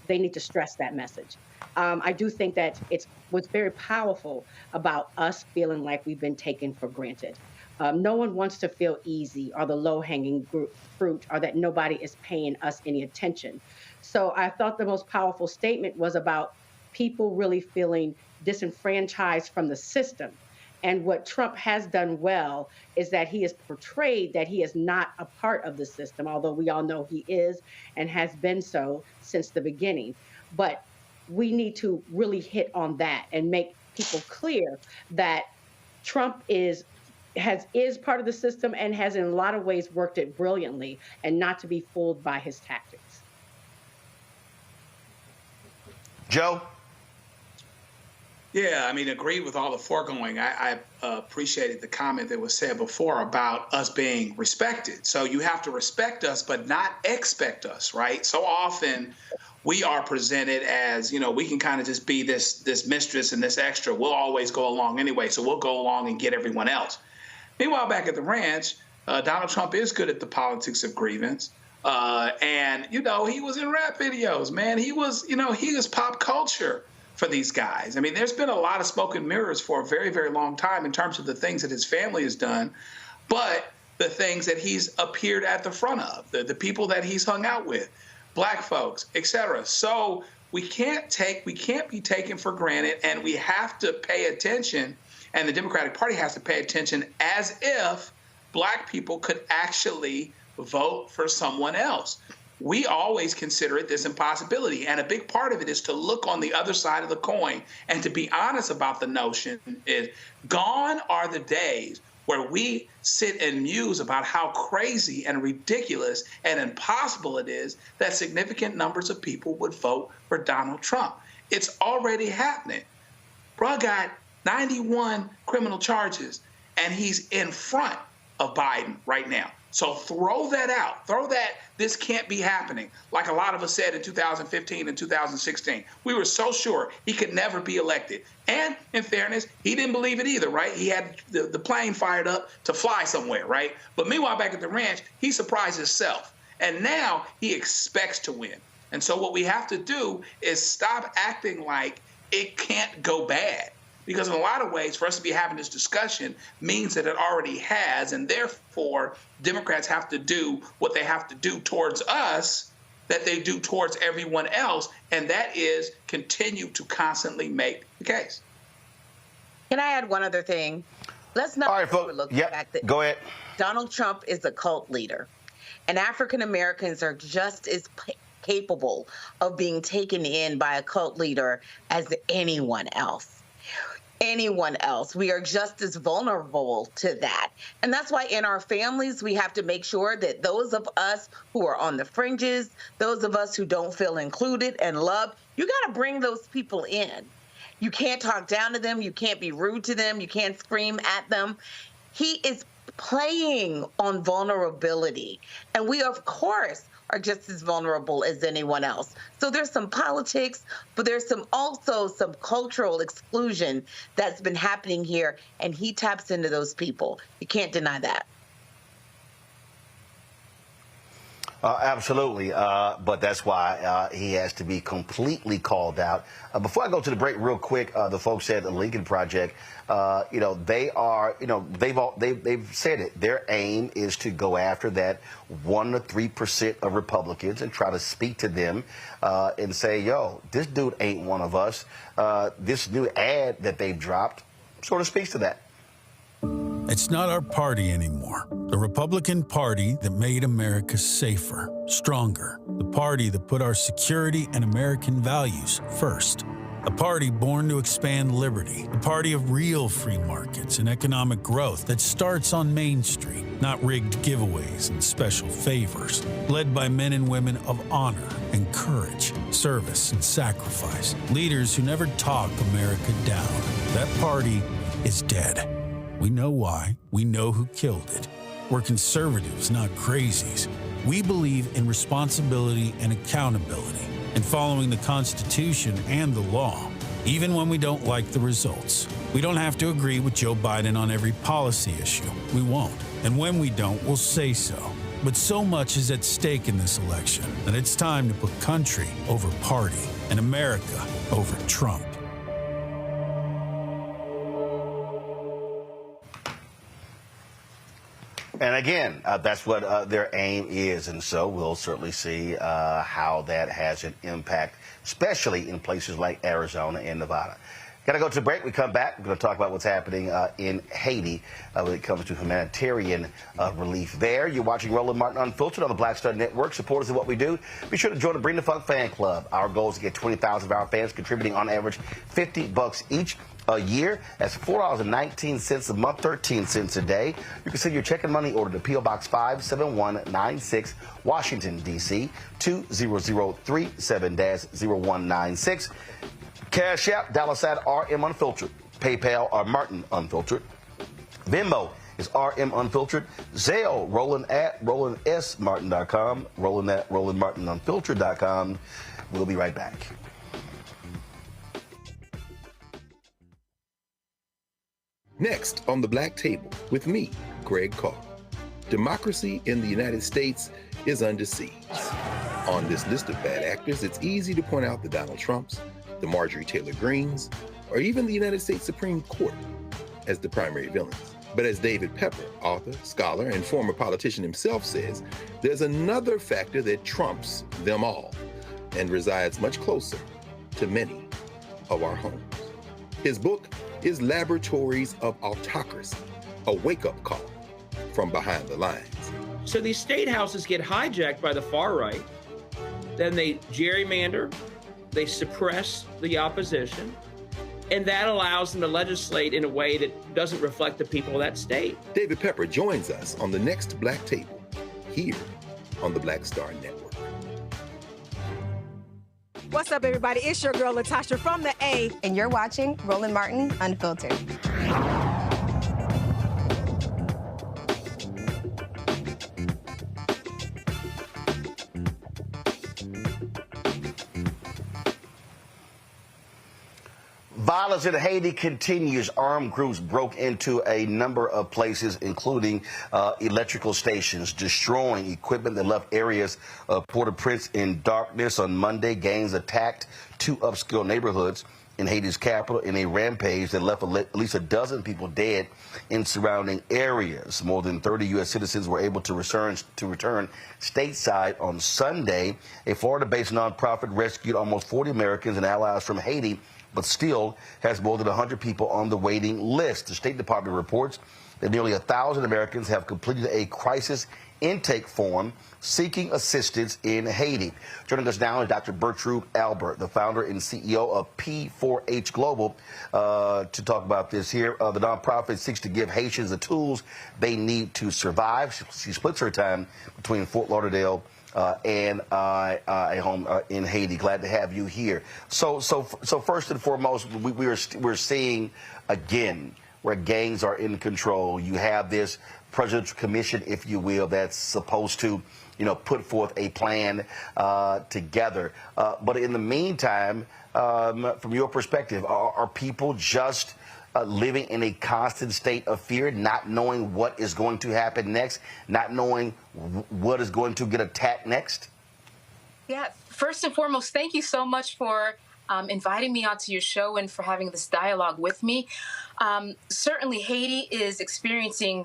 They need to stress that message. I do think that what's very powerful about us feeling like we've been taken for granted. No one wants to feel easy or the low-hanging fruit or that nobody is paying us any attention. So I thought the most powerful statement was about people really feeling disenfranchised from the system. And what Trump has done well is that he has portrayed that he is not a part of the system, although we all know he is and has been so since the beginning. But we need to really hit on that and make people clear that Trump is part of the system and has in a lot of ways worked it brilliantly, and not to be fooled by his tactics. Joe? Yeah, I mean, agree with all the foregoing. I appreciated the comment that was said before about us being respected. So you have to respect us, but not expect us, right? So often we are presented as, we can kind of just be this mistress and this extra. We'll always go along anyway, so we'll go along and get everyone else. Meanwhile, back at the ranch, Donald Trump is good at the politics of grievance. And, he was in rap videos, man. He was pop culture for these guys. I mean, there's been a lot of smoke and mirrors for a very, very long time in terms of the things that his family has done, but the things that he's appeared at the front of, the people that he's hung out with, black folks, etc. So we can't be taken for granted, and we have to pay attention, and the Democratic Party has to pay attention as if black people could actually vote for someone else. We always consider it this impossibility. And a big part of it is to look on the other side of the coin and to be honest about the notion is gone are the days where we sit and muse about how crazy and ridiculous and impossible it is that significant numbers of people would vote for Donald Trump. It's already happening. Bro got 91 criminal charges, and he's in front of Biden right now. So throw that out. Throw that this can't be happening, like a lot of us said in 2015 and 2016. We were so sure he could never be elected. And in fairness, he didn't believe it either, right? He had the plane fired up to fly somewhere, right? But meanwhile, back at the ranch, he surprised himself. And now he expects to win. And so what we have to do is stop acting like it can't go bad. Because in a lot of ways, for us to be having this discussion means that it already has, and therefore Democrats have to do what they have to do towards us that they do towards everyone else, and that is continue to constantly make the case. Can I add one other thing? Let's not overlook the fact that go ahead. Donald Trump is a cult leader, and African Americans are just as capable of being taken in by a cult leader as anyone else. Anyone else. We are just as vulnerable to that. And that's why in our families, we have to make sure that those of us who are on the fringes, those of us who don't feel included and loved, you got to bring those people in. You can't talk down to them. You can't be rude to them. You can't scream at them. He is playing on vulnerability. And we, of course, are just as vulnerable as anyone else. So there's some politics, but there's also some cultural exclusion that's been happening here, and he taps into those people. You can't deny that. Absolutely, but that's why he has to be completely called out. Before I go to the break, real quick, the folks at the Lincoln Project, they are, they've said it. Their aim is to go after that 1 to 3% of Republicans and try to speak to them and say, yo, this dude ain't one of us. This new ad that they've dropped sort of speaks to that. It's not our party anymore. The Republican Party that made America safer, stronger. The party that put our security and American values first. A party born to expand liberty. The party of real free markets and economic growth that starts on Main Street, not rigged giveaways and special favors. Led by men and women of honor and courage, service and sacrifice. Leaders who never talk America down. That party is dead. We know why. We know who killed it. We're conservatives, not crazies. We believe in responsibility and accountability and following the Constitution and the law, even when we don't like the results. We don't have to agree with Joe Biden on every policy issue. We won't. And when we don't, we'll say so. But so much is at stake in this election that it's time to put country over party and America over Trump. And again, that's what their aim is. And so we'll certainly see how that has an impact, especially in places like Arizona and Nevada. Got to go to the break. We come back. We're going to talk about what's happening in Haiti when it comes to humanitarian relief there. You're watching Roland Martin Unfiltered on the Blackstar Network. Supporters of what we do. Be sure to join the Bring the Funk fan club. Our goal is to get 20,000 of our fans contributing on average $50 each a year. That's $4.19 a month, 13 cents a day. You can send your check and money order to P.O. Box 57196, Washington, D.C. 20037-0196. Cash App, $RM Unfiltered. PayPal, R Martin Unfiltered. Venmo is RM Unfiltered. Zelle, Roland at RolandSMartin.com. Roland at RolandMartinUnfiltered.com. We'll be right back. Next on the Black Table with me, Greg Carr. Democracy in the United States is under siege. On this list of bad actors, it's easy to point out the Donald Trumps, the Marjorie Taylor Greens, or even the United States Supreme Court as the primary villains. But as David Pepper, author, scholar, and former politician himself says, there's another factor that trumps them all and resides much closer to many of our homes. His book is Laboratories of Autocracy, a wake-up call from behind the lines. So these state houses get hijacked by the far right, then they gerrymander, they suppress the opposition, and that allows them to legislate in a way that doesn't reflect the people of that state. David Pepper joins us on the next Black Table, here on the Blackstar Network. What's up, everybody? It's your girl, Latasha from the A. And you're watching Roland Martin Unfiltered. Violence in Haiti continues. Armed groups broke into a number of places, including electrical stations, destroying equipment that left areas of Port-au-Prince in darkness. On Monday, gangs attacked 2 upscale neighborhoods in Haiti's capital in a rampage that left at least a dozen people dead in surrounding areas. More than 30 U.S. citizens were able to return stateside on Sunday. A Florida-based nonprofit rescued almost 40 Americans and allies from Haiti, but still has more than 100 people on the waiting list. The State Department reports that nearly 1,000 Americans have completed a crisis intake form seeking assistance in Haiti. Joining us now is Dr. Bertrude Albert, the founder and CEO of P4H Global, to talk about this here. The nonprofit seeks to give Haitians the tools they need to survive. She splits her time between Fort Lauderdale and a home in Haiti. Glad to have you here. So first and foremost, we're seeing again where gangs are in control. You have this presidential commission, if you will, that's supposed to, put forth a plan together. But in the meantime, from your perspective, are people just living in a constant state of fear, not knowing what is going to happen next, not knowing what is going to get attacked next? Yeah, first and foremost, thank you so much for inviting me onto your show and for having this dialogue with me. Certainly, Haiti is experiencing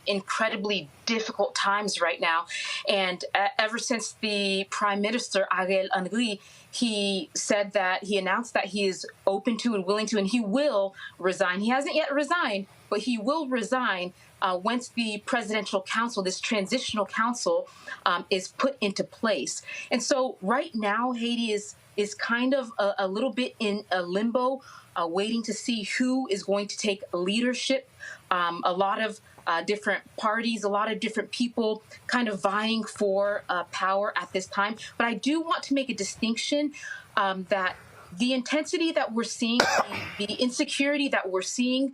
incredibly difficult times right now. And ever since the Prime Minister, Ariel Henry, he announced that he is open to and willing to, and he will resign. He hasn't yet resigned, but he will resign once the presidential council, this transitional council, is put into place. And so right now, Haiti is kind of a little bit in a limbo, waiting to see who is going to take leadership. A lot of different parties, a lot of different people kind of vying for power at this time. But I do want to make a distinction that the intensity that we're seeing, the insecurity that we're seeing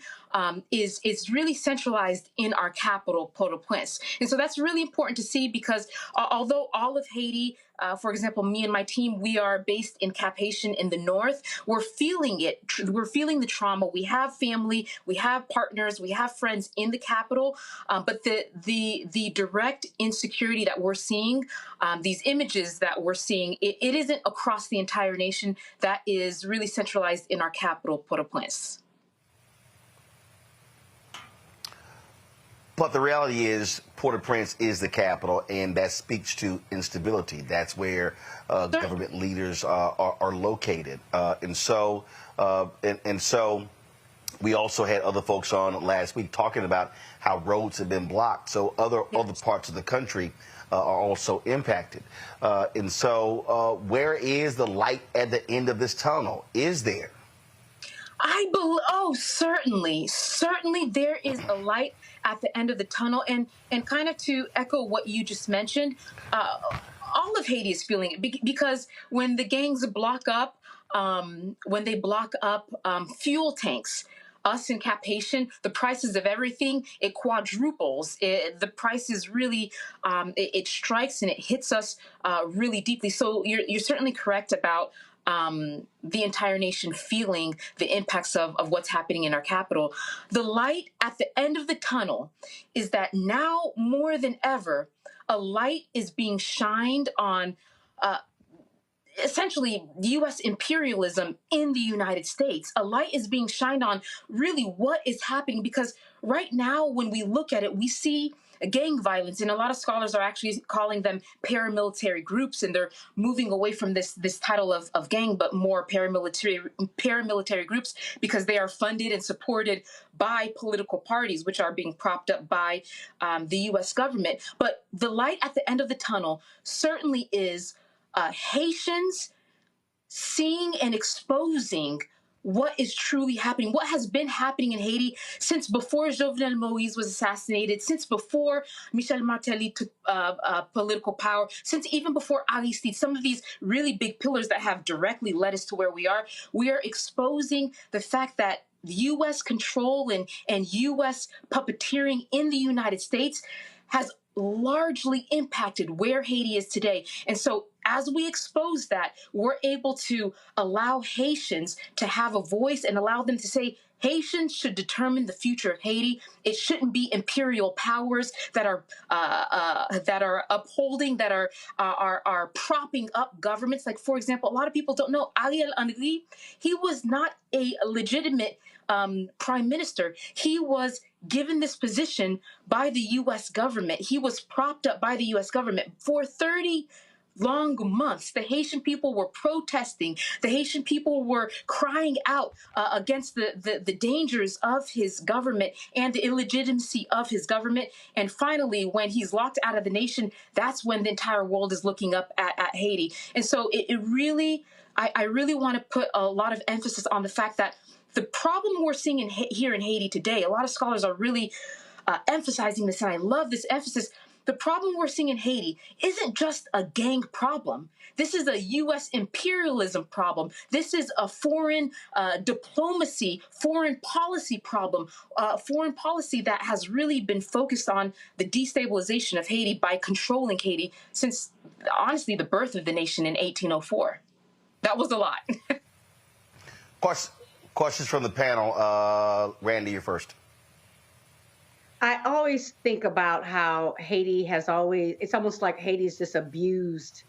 is really centralized in our capital, Port-au-Prince. And so that's really important to see because although all of Haiti, for example, me and my team, we are based in Cap-Haïtien in the north, we're feeling it. We're feeling the trauma. We have family, we have partners, we have friends in the capital, but the direct insecurity that we're seeing, these images that we're seeing, it isn't across the entire nation. That is really centralized in our capital, Port-au-Prince. But the reality is Port-au-Prince is the capital, and that speaks to instability. That's where government leaders are located. And so we also had other folks on last week talking about how roads have been blocked. So other parts of the country are also impacted. And so where is the light at the end of this tunnel? Is there? Certainly there is a light at the end of the tunnel. And kind of to echo what you just mentioned, all of Haiti is feeling it because when the gangs block up, fuel tanks, us in Cap-Haïtien, the prices of everything, it quadruples. The prices really, it strikes and it hits us really deeply. So you're certainly correct about the entire nation feeling the impacts of what's happening in our capital. The light at the end of the tunnel is that now more than ever, a light is being shined on essentially U.S. imperialism in the United States. A light is being shined on really what is happening because right now when we look at it, we see gang violence, and a lot of scholars are actually calling them paramilitary groups, and they're moving away from this title of gang, but more paramilitary groups because they are funded and supported by political parties, which are being propped up by the U.S. government. But the light at the end of the tunnel certainly is Haitians seeing and exposing what is truly happening, what has been happening in Haiti since before Jovenel Moïse was assassinated, since before Michel Martelly took political power, since even before Aristide, some of these really big pillars that have directly led us to where we are exposing the fact that the U.S. control and U.S. puppeteering in the United States has largely impacted where Haiti is today. And so as we expose that, we're able to allow Haitians to have a voice and allow them to say, Haitians should determine the future of Haiti. It shouldn't be imperial powers that are upholding, that are propping up governments. Like, for example, a lot of people don't know Ariel Henry. He was not a legitimate prime minister. He was given this position by the U.S. government. He was propped up by the U.S. government for 30 long months. The Haitian people were protesting. The Haitian people were crying out against the dangers of his government and the illegitimacy of his government. And finally, when he's locked out of the nation, that's when the entire world is looking up at Haiti. And so it really, I really want to put a lot of emphasis on the fact that the problem we're seeing here in Haiti today, a lot of scholars are really emphasizing this, and I love this emphasis. The problem we're seeing in Haiti isn't just a gang problem. This is a U.S. imperialism problem. This is a foreign diplomacy, foreign policy problem, foreign policy that has really been focused on the destabilization of Haiti by controlling Haiti since, honestly, the birth of the nation in 1804. That was a lot. Of Questions from the panel. Randy, you're first. I always think about how Haiti has always, it's almost like Haiti's this abused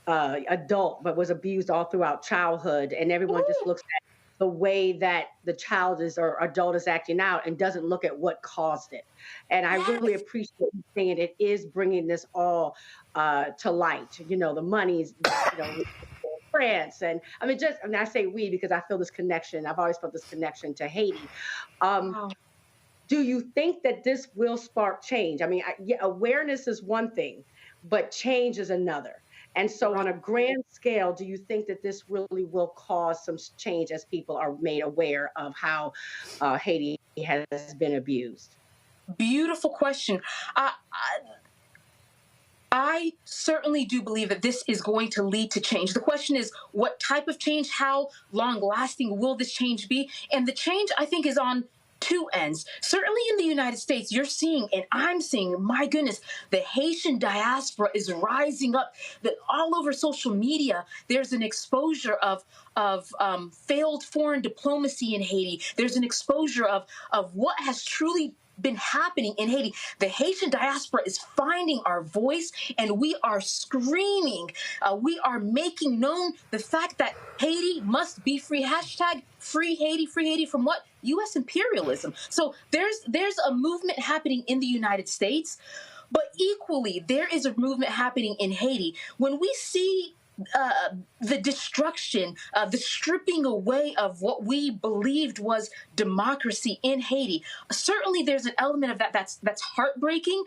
adult, but was abused all throughout childhood. And everyone just looks at the way that the child is or adult is acting out and doesn't look at what caused it. And I really appreciate you saying it is bringing this all to light. You know, the money's, you know, France. And I mean, I say we because I feel this connection. I've always felt this connection to Haiti. Do you think that this will spark change? I mean, awareness is one thing, but change is another. And so on a grand scale, do you think that this really will cause some change as people are made aware of how Haiti has been abused? Beautiful question. I certainly do believe that this is going to lead to change. The question is, what type of change? How long lasting will this change be? And the change, I think, is on two ends. Certainly in the United States, you're seeing, and I'm seeing, my goodness, the Haitian diaspora is rising up. That all over social media, there's an exposure of failed foreign diplomacy in Haiti. There's an exposure of what has truly been happening in Haiti. The Haitian diaspora is finding our voice, and we are screaming. We are making known the fact that Haiti must be free. Hashtag free Haiti from what? U.S. imperialism. So there's a movement happening in the United States, but equally there is a movement happening in Haiti. When we see the destruction, the stripping away of what we believed was democracy in Haiti. Certainly there's an element of that that's heartbreaking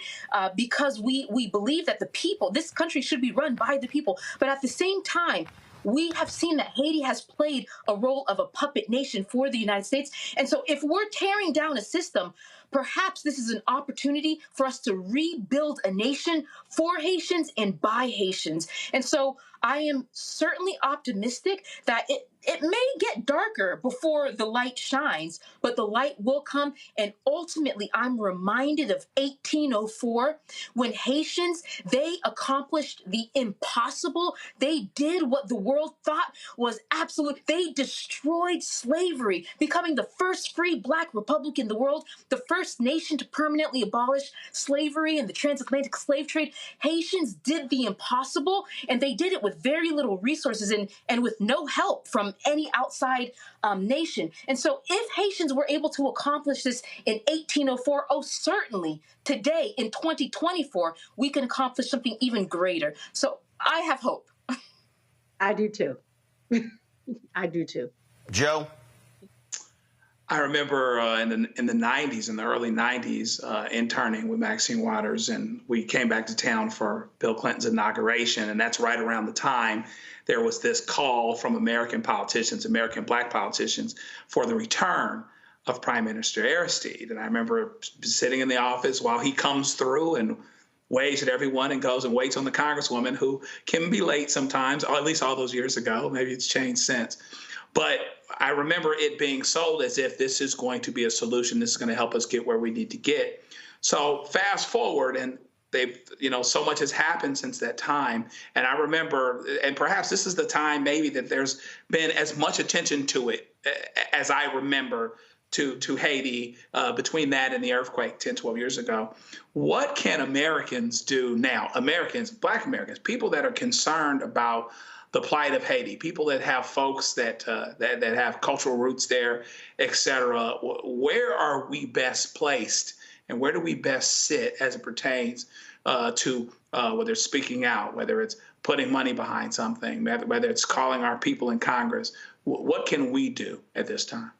because we believe that the people, this country should be run by the people. But at the same time, we have seen that Haiti has played a role of a puppet nation for the United States. And so if we're tearing down a system, perhaps this is an opportunity for us to rebuild a nation for Haitians and by Haitians. And so I am certainly optimistic that it may get darker before the light shines, but the light will come. And ultimately, I'm reminded of 1804 when Haitians, they accomplished the impossible. They did what the world thought was absolute. They destroyed slavery, becoming the first free Black republic in the world, the first nation to permanently abolish slavery and the transatlantic slave trade. Haitians did the impossible, and they did it with very little resources and with no help from any outside nation. And so if Haitians were able to accomplish this in 1804, certainly today in 2024, we can accomplish something even greater. So I have hope. I do too. I do too. Joe? I remember in the 90s, in the early 90s, interning with Maxine Waters, and we came back to town for Bill Clinton's inauguration, and that's right around the time there was this call from American politicians, American Black politicians, for the return of Prime Minister Aristide. And I remember sitting in the office while he comes through and waves at everyone and goes and waits on the Congresswoman, who can be late sometimes, or at least all those years ago. Maybe it's changed since. But I remember it being sold as if this is going to be a solution. This is going to help us get where we need to get. So fast forward, and they've, so much has happened since that time. And I remember, and perhaps this is the time maybe that there's been as much attention to it as I remember to Haiti between that and the earthquake 10, 12 years ago. What can Americans do now? Americans, Black Americans, people that are concerned about the plight of Haiti, people that have folks that have cultural roots there, et cetera. Where are we best placed, and where do we best sit as it pertains to whether it's speaking out, whether it's putting money behind something, whether it's calling our people in Congress? What can we do at this time?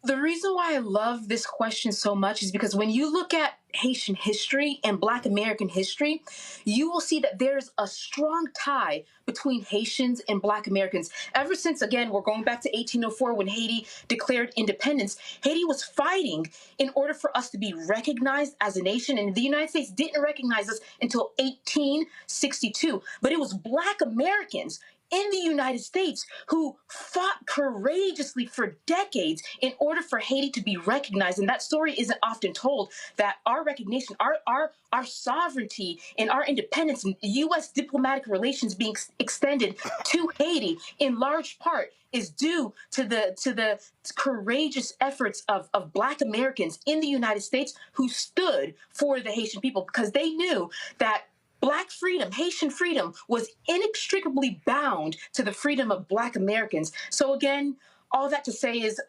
The reason why I love this question so much is because when you look at Haitian history and Black American history, you will see that there's a strong tie between Haitians and Black Americans. Ever since, again, we're going back to 1804 when Haiti declared independence. Haiti was fighting in order for us to be recognized as a nation, and the United States didn't recognize us until 1862. But it was Black Americans in the United States who fought courageously for decades in order for Haiti to be recognized. And that story isn't often told, that our recognition, our sovereignty and our independence and U.S. diplomatic relations being extended to Haiti in large part is due to the courageous efforts of Black Americans in the United States who stood for the Haitian people, because they knew that Black freedom, Haitian freedom, was inextricably bound to the freedom of Black Americans. So again, all that to say is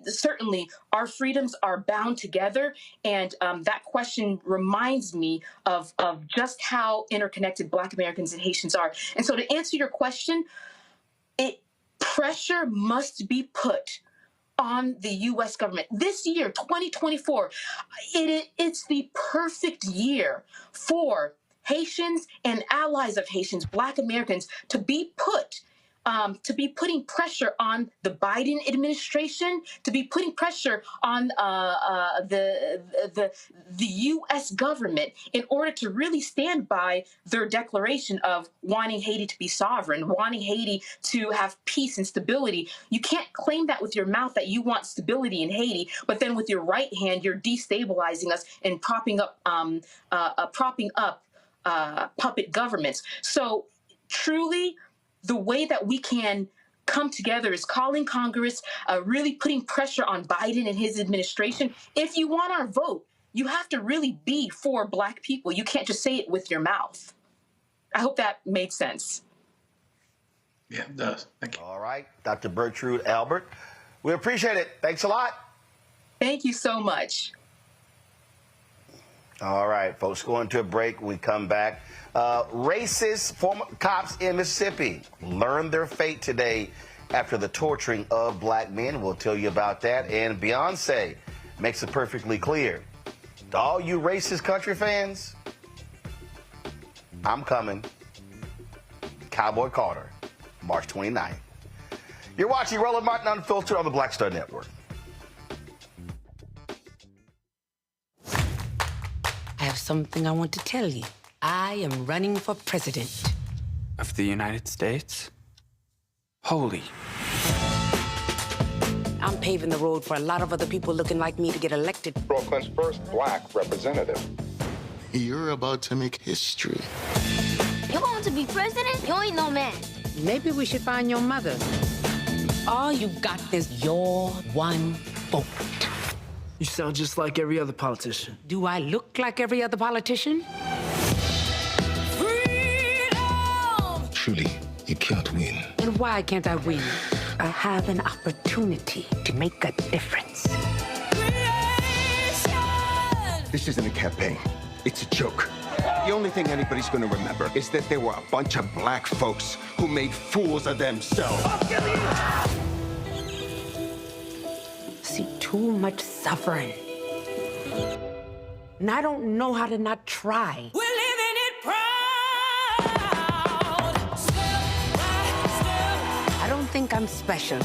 certainly our freedoms are bound together, and that question reminds me of just how interconnected Black Americans and Haitians are. And so to answer your question, pressure must be put on the U.S. government. This year, 2024, it's the perfect year for Haitians and allies of Haitians, Black Americans, to be putting pressure on the Biden administration, to be putting pressure on the U.S. government in order to really stand by their declaration of wanting Haiti to be sovereign, wanting Haiti to have peace and stability. You can't claim that with your mouth that you want stability in Haiti, but then with your right hand, you're destabilizing us and propping up puppet governments. So truly, the way that we can come together is calling Congress, really putting pressure on Biden and his administration. If you want our vote, you have to really be for Black people. You can't just say it with your mouth. I hope that made sense. Yeah, it does. Thank you. All right, Dr. Bertrude Albert, we appreciate it. Thanks a lot. Thank you so much. All right, folks, going to a break. When we come back. Racist former cops in Mississippi learned their fate today after the torturing of Black men. We'll tell you about that. And Beyonce makes it perfectly clear. To all you racist country fans, I'm coming. Cowboy Carter, March 29th. You're watching Roland Martin Unfiltered on the Blackstar Network. I have something I want to tell you. I am running for president. Of the United States? Holy. I'm paving the road for a lot of other people looking like me to get elected. Brooklyn's first Black representative. You're about to make history. You want to be president? You ain't no man. Maybe we should find your mother. All you got is your one vote. You sound just like every other politician. Do I look like every other politician? Truly, you can't win. And why can't I win? I have an opportunity to make a difference. This isn't a campaign. It's a joke. The only thing anybody's going to remember is that there were a bunch of Black folks who made fools of themselves. See too much suffering. And I don't know how to not try. We're living it proud. I don't think I'm special.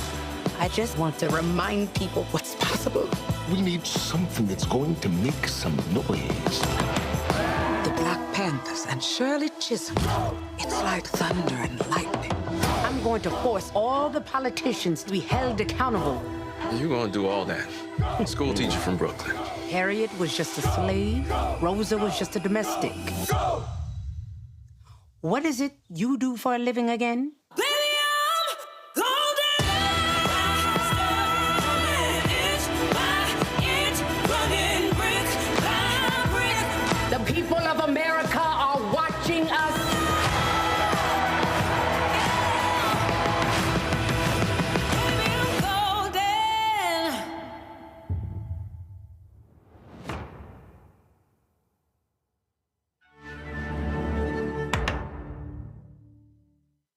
I just want to remind people what's possible. We need something that's going to make some noise. The Black Panthers and Shirley Chisholm. It's like thunder and lightning. I'm going to force all the politicians to be held accountable. You gonna do all that? School teacher from Brooklyn. Harriet was just a slave. Rosa was just a domestic. What is it you do for a living again? The people of America are watching us.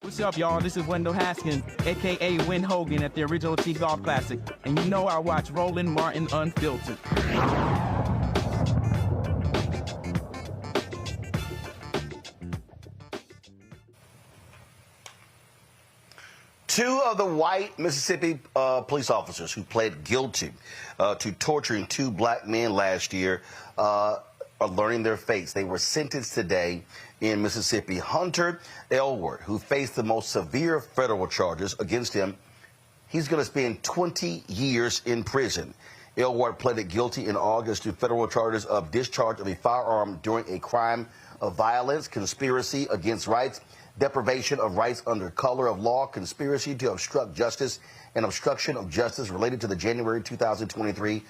What's up, y'all? This is Wendell Haskins, a.k.a. Win Hogan at the original T-Golf Classic. And you know I watch Roland Martin Unfiltered. Two of the white Mississippi police officers who pled guilty to torturing two Black men last year are learning their fates. They were sentenced today in Mississippi. Hunter Elward, who faced the most severe federal charges against him, he's going to spend 20 years in prison. Elward pleaded guilty in August to federal charges of discharge of a firearm during a crime of violence, conspiracy against rights, deprivation of rights under color of law, conspiracy to obstruct justice, and obstruction of justice related to the January 2023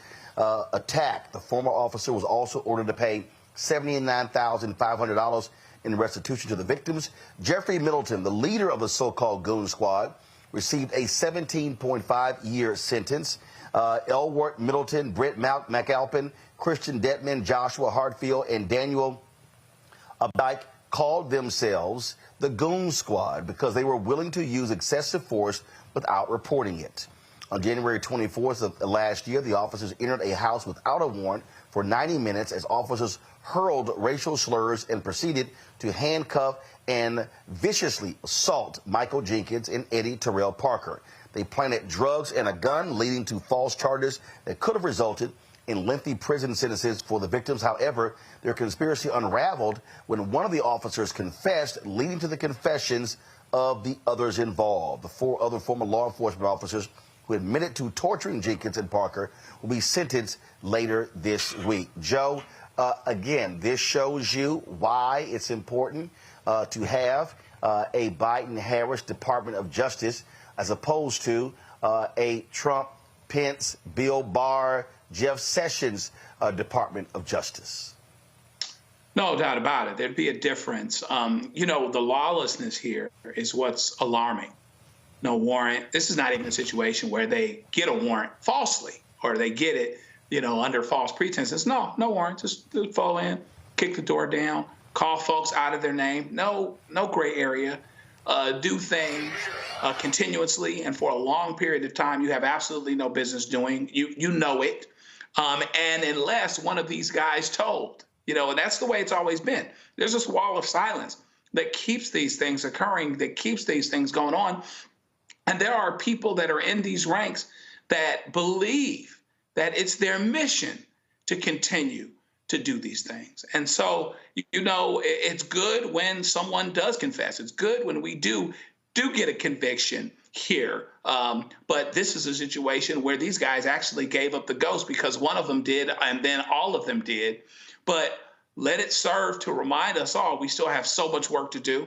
attack. The former officer was also ordered to pay $79,500 in restitution to the victims. Jeffrey Middleton, the leader of the so-called Goon Squad, received a 17.5-year sentence. Elward, Middleton, Brett McAlpin, Christian Detman, Joshua Hartfield, and Daniel Abdike called themselves the Goon Squad because they were willing to use excessive force without reporting it. On January 24th of last year, the officers entered a house without a warrant for 90 minutes as officers hurled racial slurs and proceeded to handcuff and viciously assault Michael Jenkins and Eddie Terrell Parker. They planted drugs and a gun, leading to false charges that could have resulted in lengthy prison sentences for the victims. However, their conspiracy unraveled when one of the officers confessed, leading to the confessions of the others involved. The 4 other former law enforcement officers who admitted to torturing Jenkins and Parker will be sentenced later this week. Joe, again, this shows you why it's important to have a Biden-Harris Department of Justice as opposed to a Trump, Pence, Bill Barr, Jeff Sessions Department of Justice. No doubt about it. There'd be a difference. You know, the lawlessness here is what's alarming. No warrant. This is not even a situation where they get a warrant falsely or they get it, you know, under false pretenses. No warrant. Just fall in, kick the door down, call folks out of their name. No gray area. Do things continuously and for a long period of time you have absolutely no business doing. You know it. And unless one of these guys told, you know, and that's the way it's always been. There's this wall of silence that keeps these things occurring, that keeps these things going on. And there are people that are in these ranks that believe that it's their mission to continue to do these things. And so, you know, it's good when someone does confess. It's good when we do get a conviction here. But this is a situation where these guys actually gave up the ghost because one of them did and then all of them did. But let it serve to remind us all we still have so much work to do.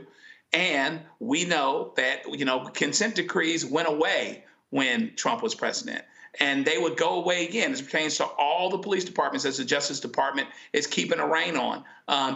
And we know that, you know, consent decrees went away when Trump was president. And they would go away again as it pertains to all the police departments as the Justice Department is keeping a rein on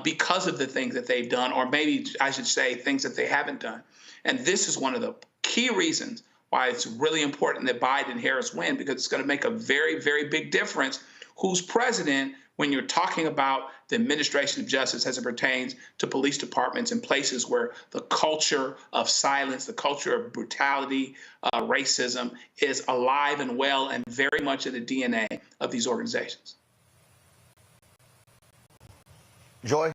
because of the things that they've done, or maybe I should say things that they haven't done. And this is one of the key reasons why it's really important that Biden and Harris win, because it's going to make a very, very big difference who's president when you're talking about the administration of justice as it pertains to police departments in places where the culture of silence, the culture of brutality, racism is alive and well and very much in the DNA of these organizations. Joy?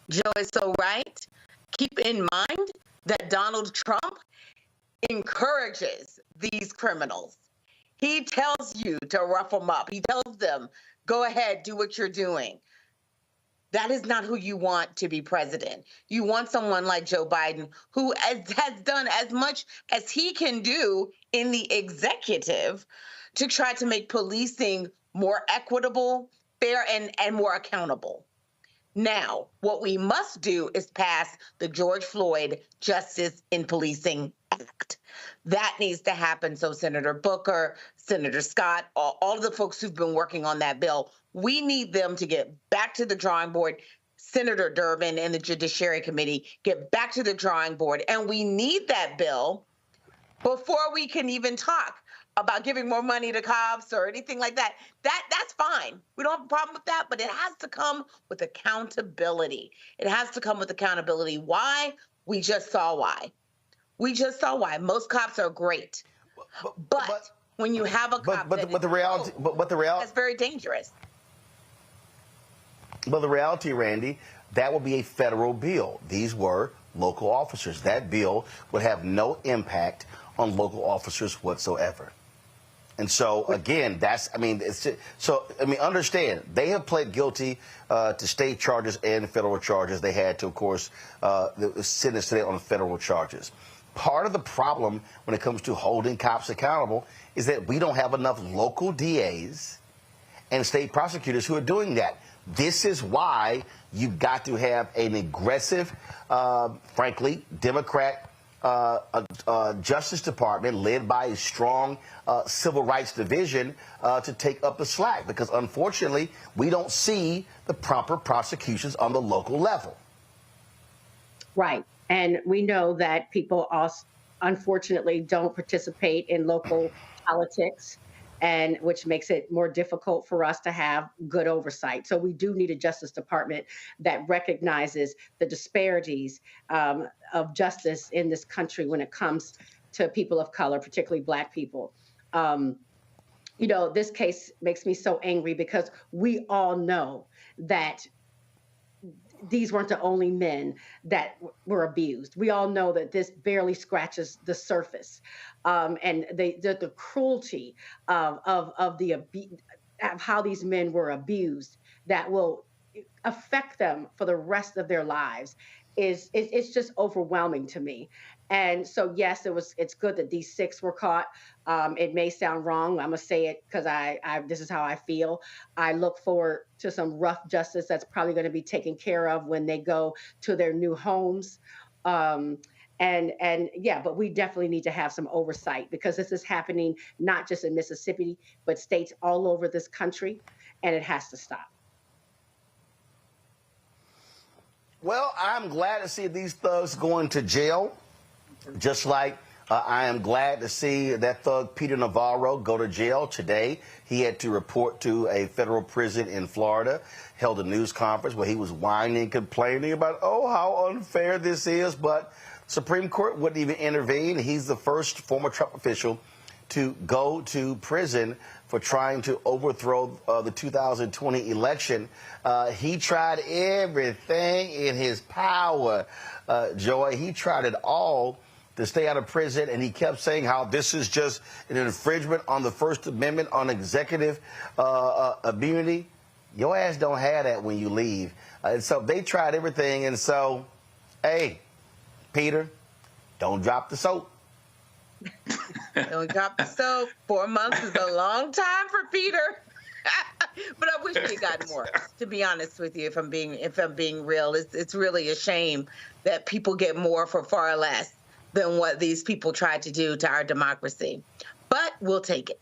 Joe is so right. Keep in mind that Donald Trump encourages these criminals. He tells you to rough them up. He tells them, go ahead, do what you're doing. That is not who you want to be president. You want someone like Joe Biden who has done as much as he can do in the executive to try to make policing more equitable, fair, and more accountable. Now, what we must do is pass the George Floyd Justice in Policing Act. That needs to happen. So Senator Booker, Senator Scott, all of the folks who've been working on that bill, we need them to get back to the drawing board. Senator Durbin and the Judiciary Committee get back to the drawing board. And we need that bill before we can even talk about giving more money to cops or anything like that. That's fine. We don't have a problem with that, but it has to come with accountability. It has to come with accountability. Why? We just saw why. We just saw why. Most cops are great. But when you have a cop the reality that's very dangerous. But the reality, Randy, that would be a federal bill. These were local officers. That bill would have no impact on local officers whatsoever. And so, again, understand, they have pled guilty to state charges and federal charges. They had to, of course, sentence today on federal charges. Part of the problem when it comes to holding cops accountable is that we don't have enough local DAs and state prosecutors who are doing that. This is why you've got to have an aggressive, frankly, Democrat Justice Department led by a strong civil rights division to take up the slack, because unfortunately we don't see the proper prosecutions on the local level. Right. And we know that people also, unfortunately, don't participate in local politics, and which makes it more difficult for us to have good oversight. So we do need a Justice Department that recognizes the disparities of justice in this country when it comes to people of color, particularly Black people. This case makes me so angry because we all know that these weren't the only men that were abused. We all know that this barely scratches the surface, and the cruelty of how these men were abused that will affect them for the rest of their lives it's just overwhelming to me. And so, yes, it's good that these 6 were caught. It may sound wrong. I'm gonna say it because this is how I feel. I look forward to some rough justice that's probably going to be taken care of when they go to their new homes. But we definitely need to have some oversight, because this is happening not just in Mississippi, but states all over this country, and it has to stop. Well, I'm glad to see these thugs going to jail, just like I am glad to see that thug Peter Navarro go to jail today. He had to report to a federal prison in Florida, held a news conference where he was whining, complaining about, how unfair this is. But Supreme Court wouldn't even intervene. He's the first former Trump official to go to prison for trying to overthrow the 2020 election. He tried everything in his power, Joy. He tried it all to stay out of prison, and he kept saying how this is just an infringement on the First Amendment on executive immunity. Your ass don't have that when you leave. And so they tried everything, and so, hey, Peter, don't drop the soap. Don't drop the soap. 4 months is a long time for Peter. But I wish we got more, to be honest with you, if I'm being real. It's really a shame that people get more for far less than what these people tried to do to our democracy. But we'll take it.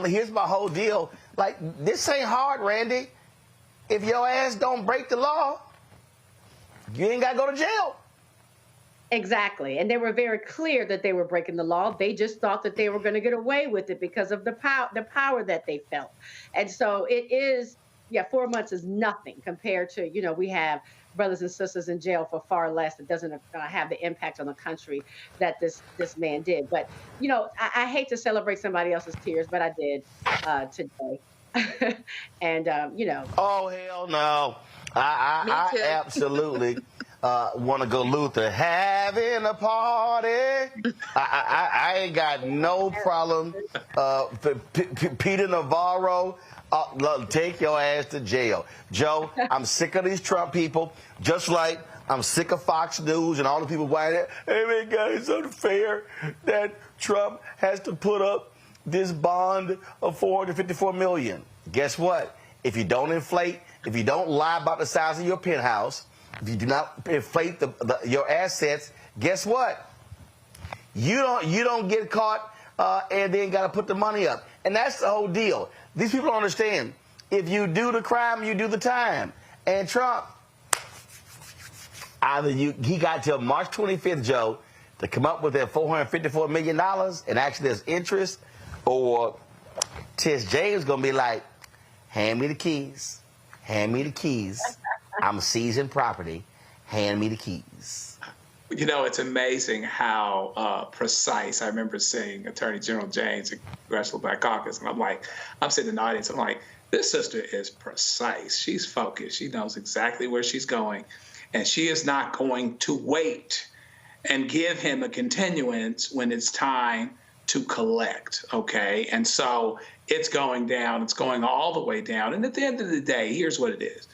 Here's my whole deal. Like, this ain't hard, Randy. If your ass don't break the law, you ain't got to go to jail. Exactly. And they were very clear that they were breaking the law. They just thought that they were going to get away with it because of the power that they felt. And so it is, 4 months is nothing compared to, we have brothers and sisters in jail for far less. It doesn't have the impact on the country that this man did. But, I hate to celebrate somebody else's tears, but I did today. And, Oh, hell no. I absolutely want to go Luther. Having a party. I ain't got no problem. Peter Navarro, take your ass to jail. Joe, I'm sick of these Trump people, just like I'm sick of Fox News and all the people whining, hey, man, guys, it's unfair that Trump has to put up this bond of $454 million. Guess what? If you don't inflate, if you don't lie about the size of your penthouse, if you do not inflate your assets, guess what? You don't get caught and then got to put the money up. And that's the whole deal. These people don't understand. If you do the crime, you do the time. And Trump, he got till March 25th, Joe, to come up with that $454 million, and actually there's interest, or Tish James going to be like, hand me the keys. Hand me the keys. I'm seizing property. Hand me the keys. It's amazing how precise. I remember seeing Attorney General James at Congressional Black Caucus, and I'm sitting in the audience. I'm like, this sister is precise. She's focused. She knows exactly where she's going, and she is not going to wait and give him a continuance when it's time to collect, okay? And so it's going down. It's going all the way down. And at the end of the day, here's what it is.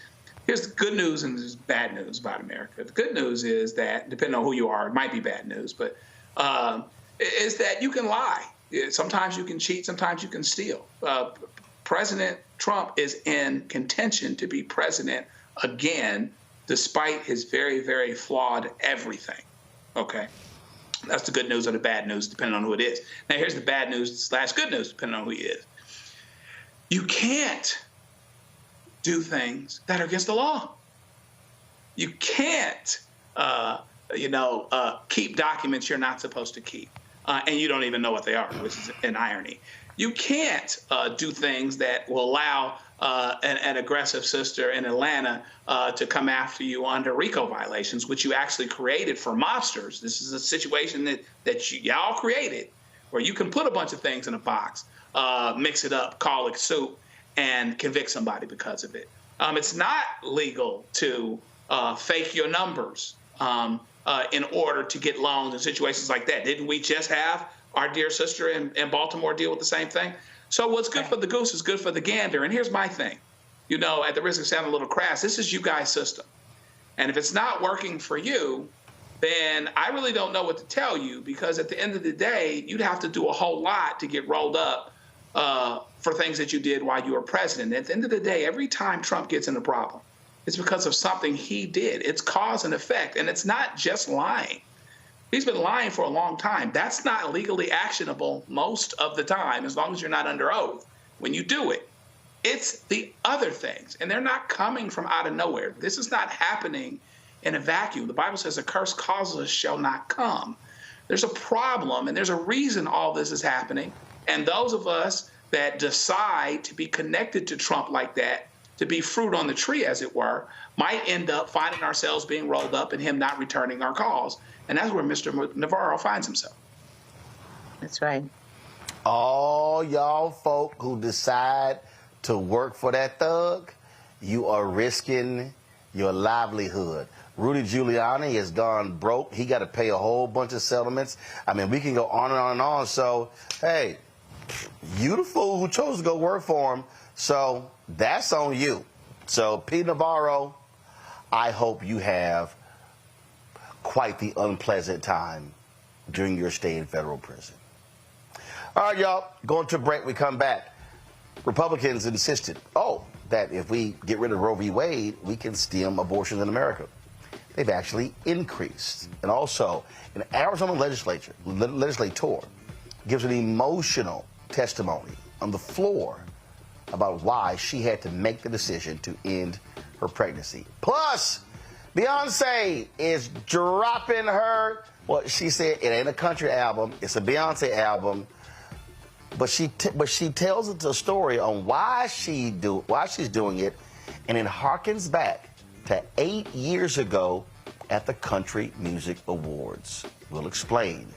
Here's the good news and there's bad news about America. The good news is that, depending on who you are, it might be bad news, but is that you can lie. Sometimes you can cheat. Sometimes you can steal. President Trump is in contention to be president again, despite his very, very flawed everything, okay? That's the good news or the bad news, depending on who it is. Now, here's the bad news / good news, depending on who he is. You can't do things that are against the law. You can't, keep documents you're not supposed to keep, and you don't even know what they are, which is an irony. You can't do things that will allow an aggressive sister in Atlanta to come after you under RICO violations, which you actually created for mobsters. This is a situation that y'all created, where you can put a bunch of things in a box, mix it up, call it soup, and convict somebody because of it. It's not legal to fake your numbers in order to get loans in situations like that. Didn't we just have our dear sister in Baltimore deal with the same thing? So what's good for the goose is good for the gander. And here's my thing. At the risk of sounding a little crass, this is you guys' system. And if it's not working for you, then I really don't know what to tell you, because at the end of the day, you'd have to do a whole lot to get rolled up for things that you did while you were president. At the end of the day, every time Trump gets in a problem, it's because of something he did. It's cause and effect, and it's not just lying. He's been lying for a long time. That's not legally actionable most of the time, as long as you're not under oath when you do it. It's the other things, and they're not coming from out of nowhere. This is not happening in a vacuum. The Bible says a curse causeless shall not come. There's a problem, and there's a reason all this is happening. And those of us that decide to be connected to Trump like that, to be fruit on the tree, as it were, might end up finding ourselves being rolled up and him not returning our calls. And that's where Mr. Navarro finds himself. That's right. All y'all folk who decide to work for that thug, you are risking your livelihood. Rudy Giuliani has gone broke. He got to pay a whole bunch of settlements. I mean, we can go on and on and on. So, hey, you the fool who chose to go work for him. So that's on you. So, P. Navarro, I hope you have quite the unpleasant time during your stay in federal prison. All right, y'all, going to a break. We come back. Republicans insisted, that if we get rid of Roe v. Wade, we can stem abortion in America. They've actually increased. And also, an Arizona legislator gives an emotional testimony on the floor about why she had to make the decision to end her pregnancy. Plus, Beyonce is dropping her, she said it ain't a country album, it's a Beyonce album, but she tells us a story on why she's doing it, and it harkens back to 8 years ago at the Country Music Awards. We'll explain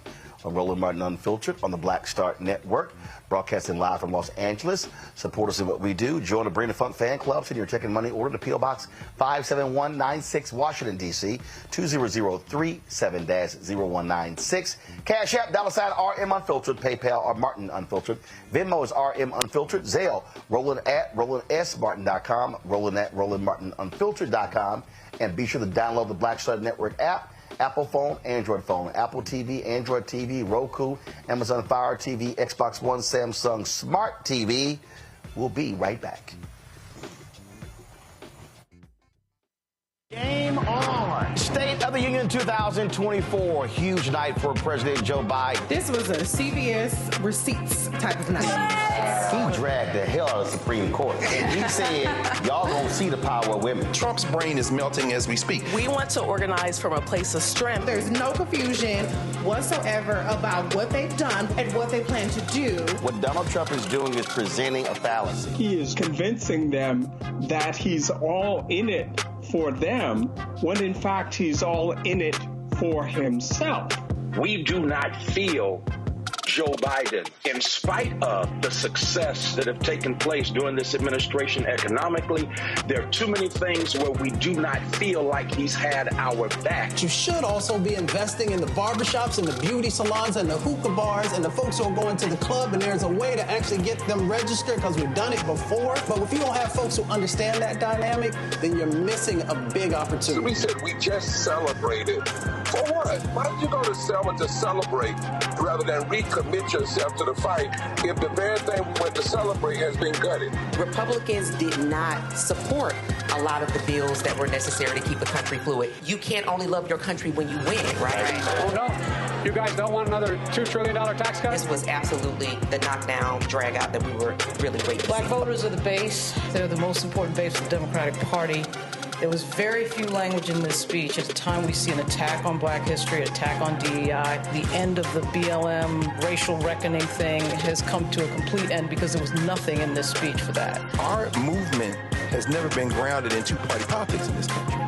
on Roland Martin Unfiltered on the Blackstar Network, broadcasting live from Los Angeles. Support us in what we do. Join the Brain and Funk fan club. Send your check and money order to P.O. Box 57196, Washington, D.C. 20037-0196. Cash App, $RM Unfiltered. PayPal, or Martin Unfiltered. Venmo is RM Unfiltered. Zelle, Roland at RolandSMartin.com. Roland at RolandMartinUnfiltered.com. And be sure to download the Blackstar Network app. Apple phone, Android phone, Apple TV, Android TV, Roku, Amazon Fire TV, Xbox One, Samsung Smart TV. We'll be right back. Game on! State of the Union 2024. Huge night for President Joe Biden. This was a CBS receipts type of night. He dragged the hell out of the Supreme Court. And he said, y'all gonna see the power of women. Trump's brain is melting as we speak. We want to organize from a place of strength. There's no confusion whatsoever about what they've done and what they plan to do. What Donald Trump is doing is presenting a fallacy. He is convincing them that he's all in it for them, when in fact he's all in it for himself. We do not feel Joe Biden. In spite of the success that have taken place during this administration economically, there are too many things where we do not feel like he's had our back. You should also be investing in the barbershops and the beauty salons and the hookah bars and the folks who are going to the club, and there's a way to actually get them registered because we've done it before. But if you don't have folks who understand that dynamic, then you're missing a big opportunity. So we said we just celebrated. For what? Why did you go to Selma to celebrate rather than recommit yourself to the fight if the very thing we went to celebrate has been gutted? Republicans did not support a lot of the bills that were necessary to keep the country fluid. You can't only love your country when you win, right? Oh, no. You guys don't want another $2 trillion tax cut? This was absolutely the knockdown, drag out that we were really waiting for. Black voters are the base. They're the most important base of the Democratic Party. There was very few language in this speech. At the time, we see an attack on black history, attack on DEI. The end of the BLM racial reckoning thing has come to a complete end because there was nothing in this speech for that. Our movement has never been grounded in two-party politics in this country.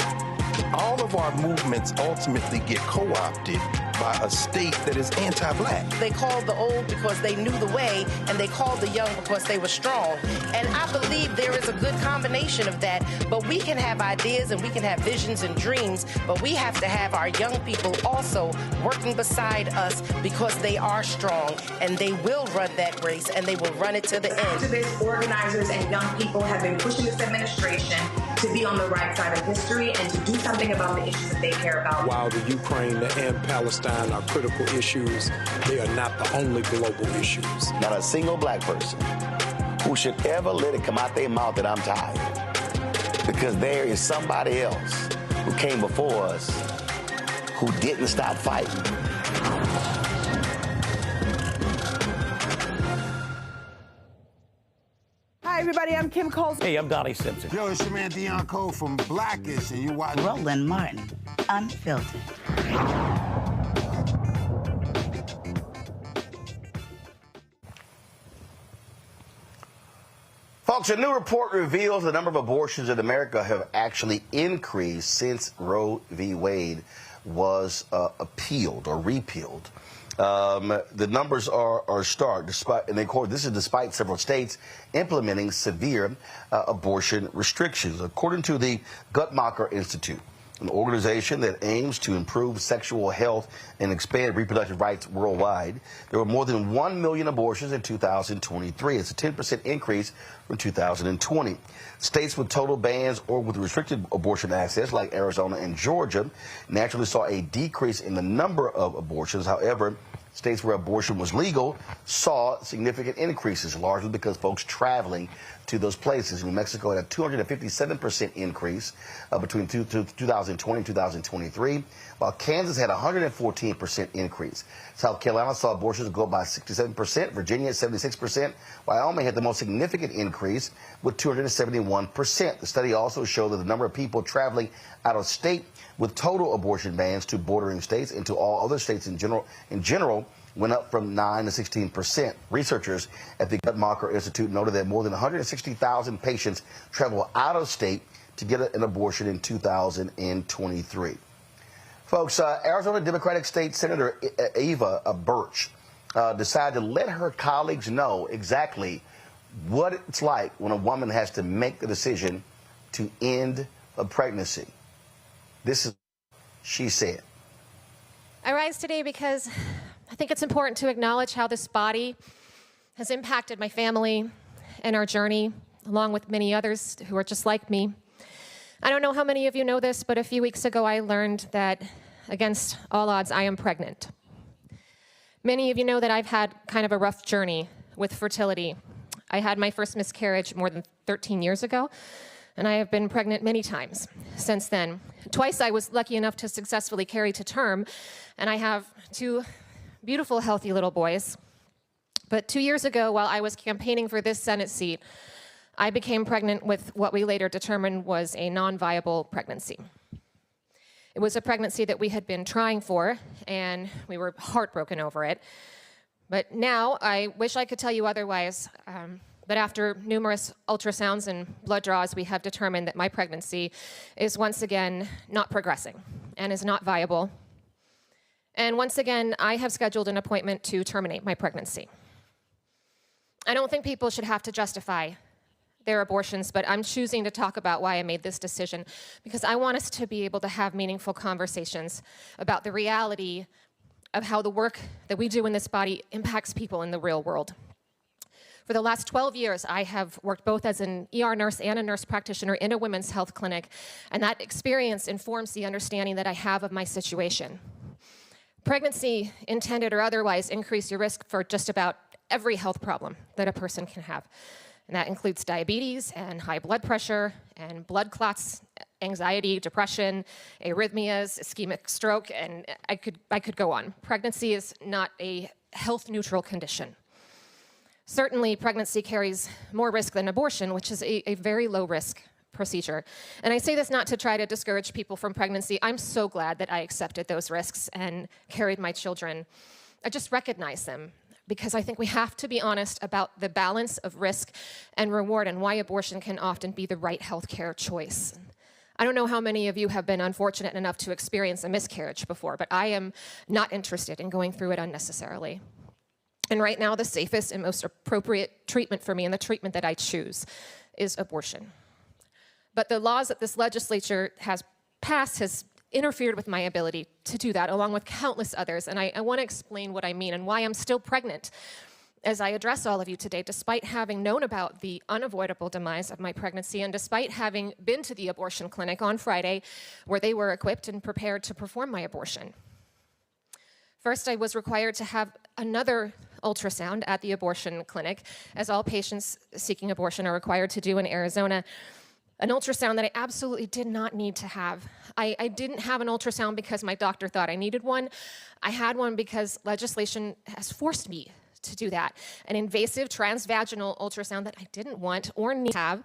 All of our movements ultimately get co-opted by a state that is anti-black. They called the old because they knew the way, and they called the young because they were strong. And I believe there is a good combination of that, but we can have ideas and we can have visions and dreams, but we have to have our young people also working beside us because they are strong, and they will run that race, and they will run it to the end. Activists, organizers, and young people have been pushing this administration to be on the right side of history and to do something about the issues that they care about. While the Ukraine and Palestine are critical issues, they are not the only global issues. Not a single black person who should ever let it come out their mouth that I'm tired. Because there is somebody else who came before us who didn't stop fighting. Hi, everybody. I'm Kim Coles. Hey, I'm Donnie Simpson. Yo, it's your man Dion Cole from Blackish, and you watch Roland Martin Unfiltered. Folks, a new report reveals the number of abortions in America have actually increased since Roe v. Wade was appealed or repealed. The numbers are stark, this is despite several states implementing severe abortion restrictions. According to the Guttmacher Institute, an organization that aims to improve sexual health and expand reproductive rights worldwide, there were more than 1 million abortions in 2023. It's a 10% increase from 2020. States with total bans or with restricted abortion access, like Arizona and Georgia, naturally saw a decrease in the number of abortions. However, states where abortion was legal saw significant increases, largely because folks traveling to those places. New Mexico had a 257% increase between 2020 and 2023, while Kansas had a 114% increase. South Carolina saw abortions go up by 67%, Virginia at 76%, Wyoming had the most significant increase with 271%. The study also showed that the number of people traveling out of state with total abortion bans to bordering states and to all other states in general went up from 9 to 16%. Researchers at the Guttmacher Institute noted that more than 160,000 patients travel out of state to get an abortion in 2023. Folks, Arizona Democratic State Senator Eva Birch decided to let her colleagues know exactly what it's like when a woman has to make the decision to end a pregnancy. This is what she said. I rise today because I think it's important to acknowledge how this body has impacted my family and our journey, along with many others who are just like me. I don't know how many of you know this, but a few weeks ago I learned that, against all odds, I am pregnant. Many of you know that I've had kind of a rough journey with fertility. I had my first miscarriage more than 13 years ago, and I have been pregnant many times since then. Twice I was lucky enough to successfully carry to term, and I have 2 beautiful, healthy little boys. But 2 years ago, while I was campaigning for this Senate seat, I became pregnant with what we later determined was a non-viable pregnancy. It was a pregnancy that we had been trying for, and we were heartbroken over it. But now, I wish I could tell you otherwise, but after numerous ultrasounds and blood draws, we have determined that my pregnancy is once again not progressing and is not viable. And once again, I have scheduled an appointment to terminate my pregnancy. I don't think people should have to justify their abortions, but I'm choosing to talk about why I made this decision, because I want us to be able to have meaningful conversations about the reality of how the work that we do in this body impacts people in the real world. For the last 12 years, I have worked both as an ER nurse and a nurse practitioner in a women's health clinic, and that experience informs the understanding that I have of my situation. Pregnancy, intended or otherwise, increase your risk for just about every health problem that a person can have. And that includes diabetes and high blood pressure and blood clots, anxiety, depression, arrhythmias, ischemic stroke, and I could go on. Pregnancy is not a health-neutral condition. Certainly, pregnancy carries more risk than abortion, which is a very low-risk procedure. And I say this not to try to discourage people from pregnancy. I'm so glad that I accepted those risks and carried my children. I just recognize them, because I think we have to be honest about the balance of risk and reward and why abortion can often be the right healthcare choice. I don't know how many of you have been unfortunate enough to experience a miscarriage before, but I am not interested in going through it unnecessarily. And right now, the safest and most appropriate treatment for me, and the treatment that I choose, is abortion. But the laws that this legislature has passed has interfered with my ability to do that, along with countless others. And I want to explain what I mean and why I'm still pregnant as I address all of you today, despite having known about the unavoidable demise of my pregnancy and despite having been to the abortion clinic on Friday, where they were equipped and prepared to perform my abortion. First, I was required to have another ultrasound at the abortion clinic, as all patients seeking abortion are required to do in Arizona. An ultrasound that I absolutely did not need to have. I didn't have an ultrasound because my doctor thought I needed one. I had one because legislation has forced me to do that. An invasive transvaginal ultrasound that I didn't want or need to have,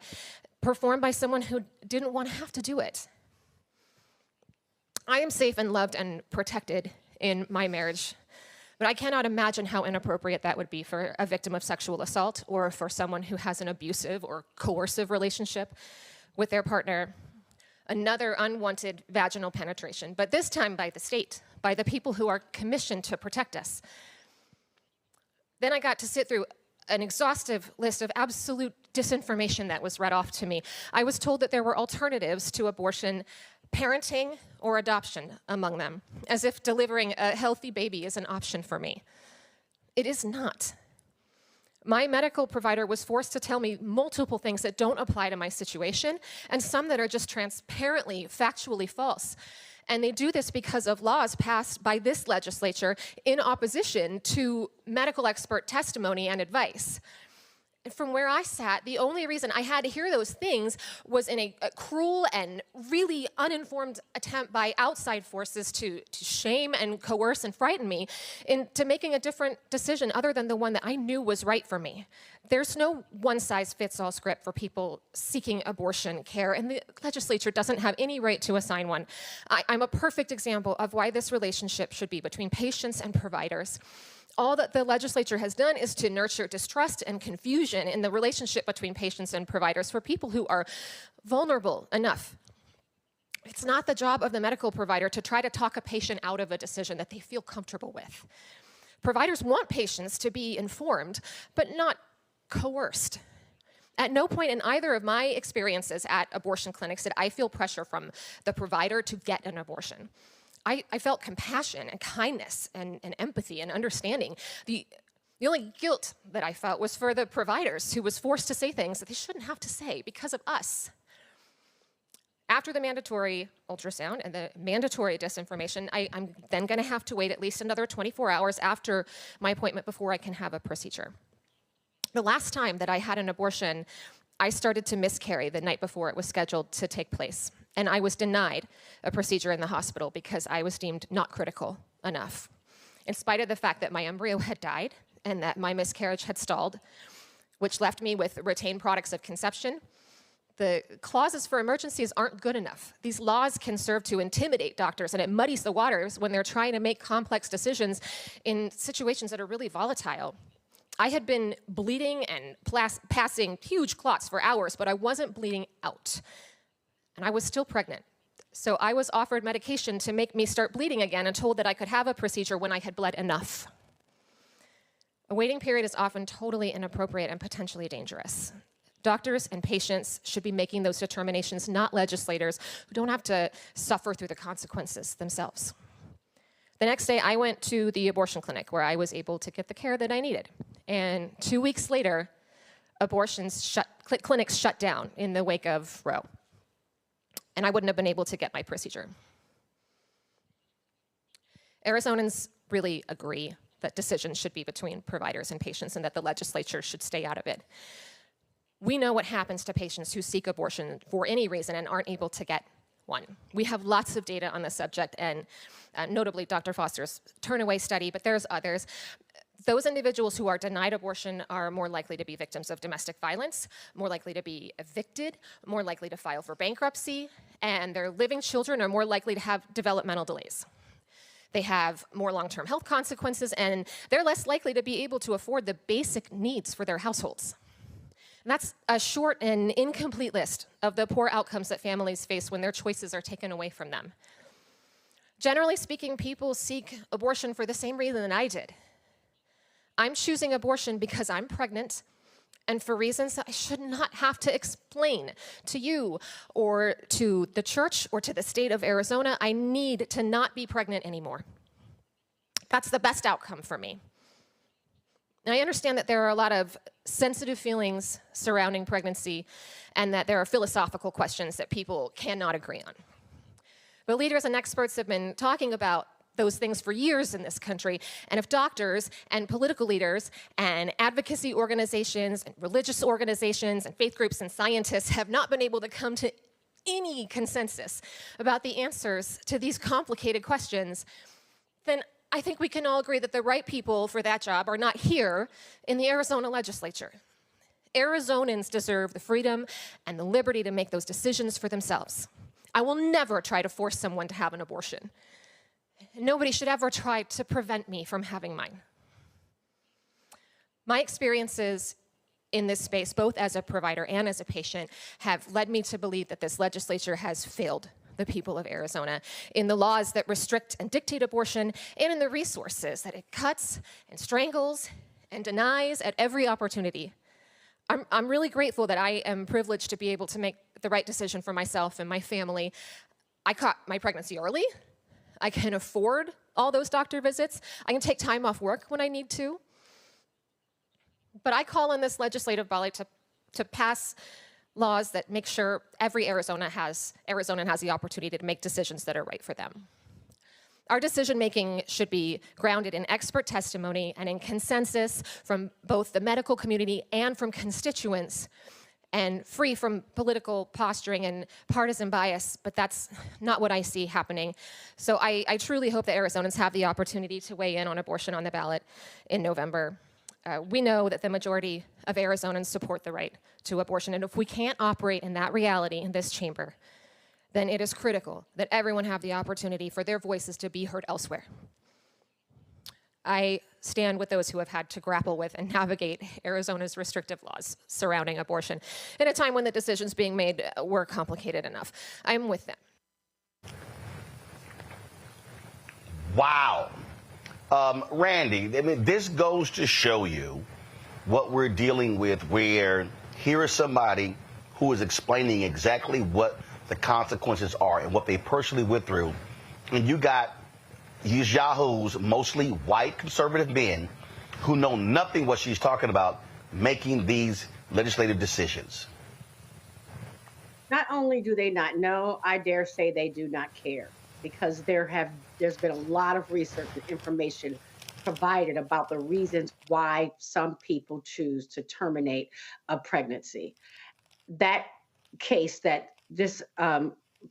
performed by someone who didn't want to have to do it. I am safe and loved and protected in my marriage, but I cannot imagine how inappropriate that would be for a victim of sexual assault or for someone who has an abusive or coercive relationship with their partner. Another unwanted vaginal penetration, but this time by the state, by the people who are commissioned to protect us. Then I got to sit through an exhaustive list of absolute disinformation that was read off to me. I was told that there were alternatives to abortion, parenting or adoption among them, as if delivering a healthy baby is an option for me. It is not. My medical provider was forced to tell me multiple things that don't apply to my situation, and some that are just transparently, factually false. And they do this because of laws passed by this legislature in opposition to medical expert testimony and advice. And from where I sat, the only reason I had to hear those things was in a cruel and really uninformed attempt by outside forces to shame and coerce and frighten me into making a different decision other than the one that I knew was right for me. There's no one-size-fits-all script for people seeking abortion care, and the legislature doesn't have any right to assign one. I'm a perfect example of why this relationship should be between patients and providers. All that the legislature has done is to nurture distrust and confusion in the relationship between patients and providers for people who are vulnerable enough. It's not the job of the medical provider to try to talk a patient out of a decision that they feel comfortable with. Providers want patients to be informed, but not coerced. At no point in either of my experiences at abortion clinics did I feel pressure from the provider to get an abortion. I felt compassion and kindness and empathy and understanding. The only guilt that I felt was for the providers who was forced to say things that they shouldn't have to say because of us. After the mandatory ultrasound and the mandatory disinformation, I'm then going to have to wait at least another 24 hours after my appointment before I can have a procedure. The last time that I had an abortion, I started to miscarry the night before it was scheduled to take place. And I was denied a procedure in the hospital because I was deemed not critical enough. In spite of the fact that my embryo had died and that my miscarriage had stalled, which left me with retained products of conception, the clauses for emergencies aren't good enough. These laws can serve to intimidate doctors, and it muddies the waters when they're trying to make complex decisions in situations that are really volatile. I had been bleeding and passing huge clots for hours, but I wasn't bleeding out. And I was still pregnant. So I was offered medication to make me start bleeding again and told that I could have a procedure when I had bled enough. A waiting period is often totally inappropriate and potentially dangerous. Doctors and patients should be making those determinations, not legislators who don't have to suffer through the consequences themselves. The next day, I went to the abortion clinic where I was able to get the care that I needed. And 2 weeks later, clinics shut down in the wake of Roe. And I wouldn't have been able to get my procedure. Arizonans really agree that decisions should be between providers and patients and that the legislature should stay out of it. We know what happens to patients who seek abortion for any reason and aren't able to get one. We have lots of data on the subject, and notably Dr. Foster's Turnaway study, but there's others. Those individuals who are denied abortion are more likely to be victims of domestic violence, more likely to be evicted, more likely to file for bankruptcy, and their living children are more likely to have developmental delays. They have more long-term health consequences, and they're less likely to be able to afford the basic needs for their households. And that's a short and incomplete list of the poor outcomes that families face when their choices are taken away from them. Generally speaking, people seek abortion for the same reason that I did. I'm choosing abortion because I'm pregnant and for reasons that I should not have to explain to you or to the church or to the state of Arizona. I need to not be pregnant anymore. That's the best outcome for me. Now, I understand that there are a lot of sensitive feelings surrounding pregnancy and that there are philosophical questions that people cannot agree on. But leaders and experts have been talking about those things for years in this country, and if doctors and political leaders and advocacy organizations and religious organizations and faith groups and scientists have not been able to come to any consensus about the answers to these complicated questions, then I think we can all agree that the right people for that job are not here in the Arizona legislature. Arizonans deserve the freedom and the liberty to make those decisions for themselves. I will never try to force someone to have an abortion. Nobody should ever try to prevent me from having mine. My experiences in this space, both as a provider and as a patient, have led me to believe that this legislature has failed the people of Arizona in the laws that restrict and dictate abortion and in the resources that it cuts and strangles and denies at every opportunity. I'm really grateful that I am privileged to be able to make the right decision for myself and my family. I caught my pregnancy early. I can afford all those doctor visits. I can take time off work when I need to. But I call on this legislative body to pass laws that make sure every Arizonan has the opportunity to make decisions that are right for them. Our decision-making should be grounded in expert testimony and in consensus from both the medical community and from constituents, and free from political posturing and partisan bias, but that's not what I see happening. So I truly hope that Arizonans have the opportunity to weigh in on abortion on the ballot in November. We know that the majority of Arizonans support the right to abortion, and if we can't operate in that reality in this chamber, then it is critical that everyone have the opportunity for their voices to be heard elsewhere. I stand with those who have had to grapple with and navigate Arizona's restrictive laws surrounding abortion at a time when the decisions being made were complicated enough. I'm with them. Wow. Randy, I mean, this goes to show you what we're dealing with, where here is somebody who is explaining exactly what the consequences are and what they personally went through, and you got these yahoos, mostly white conservative men, who know nothing what she's talking about, making these legislative decisions. Not only do they not know, I dare say they do not care, because there's been a lot of research and information provided about the reasons why some people choose to terminate a pregnancy. That case that this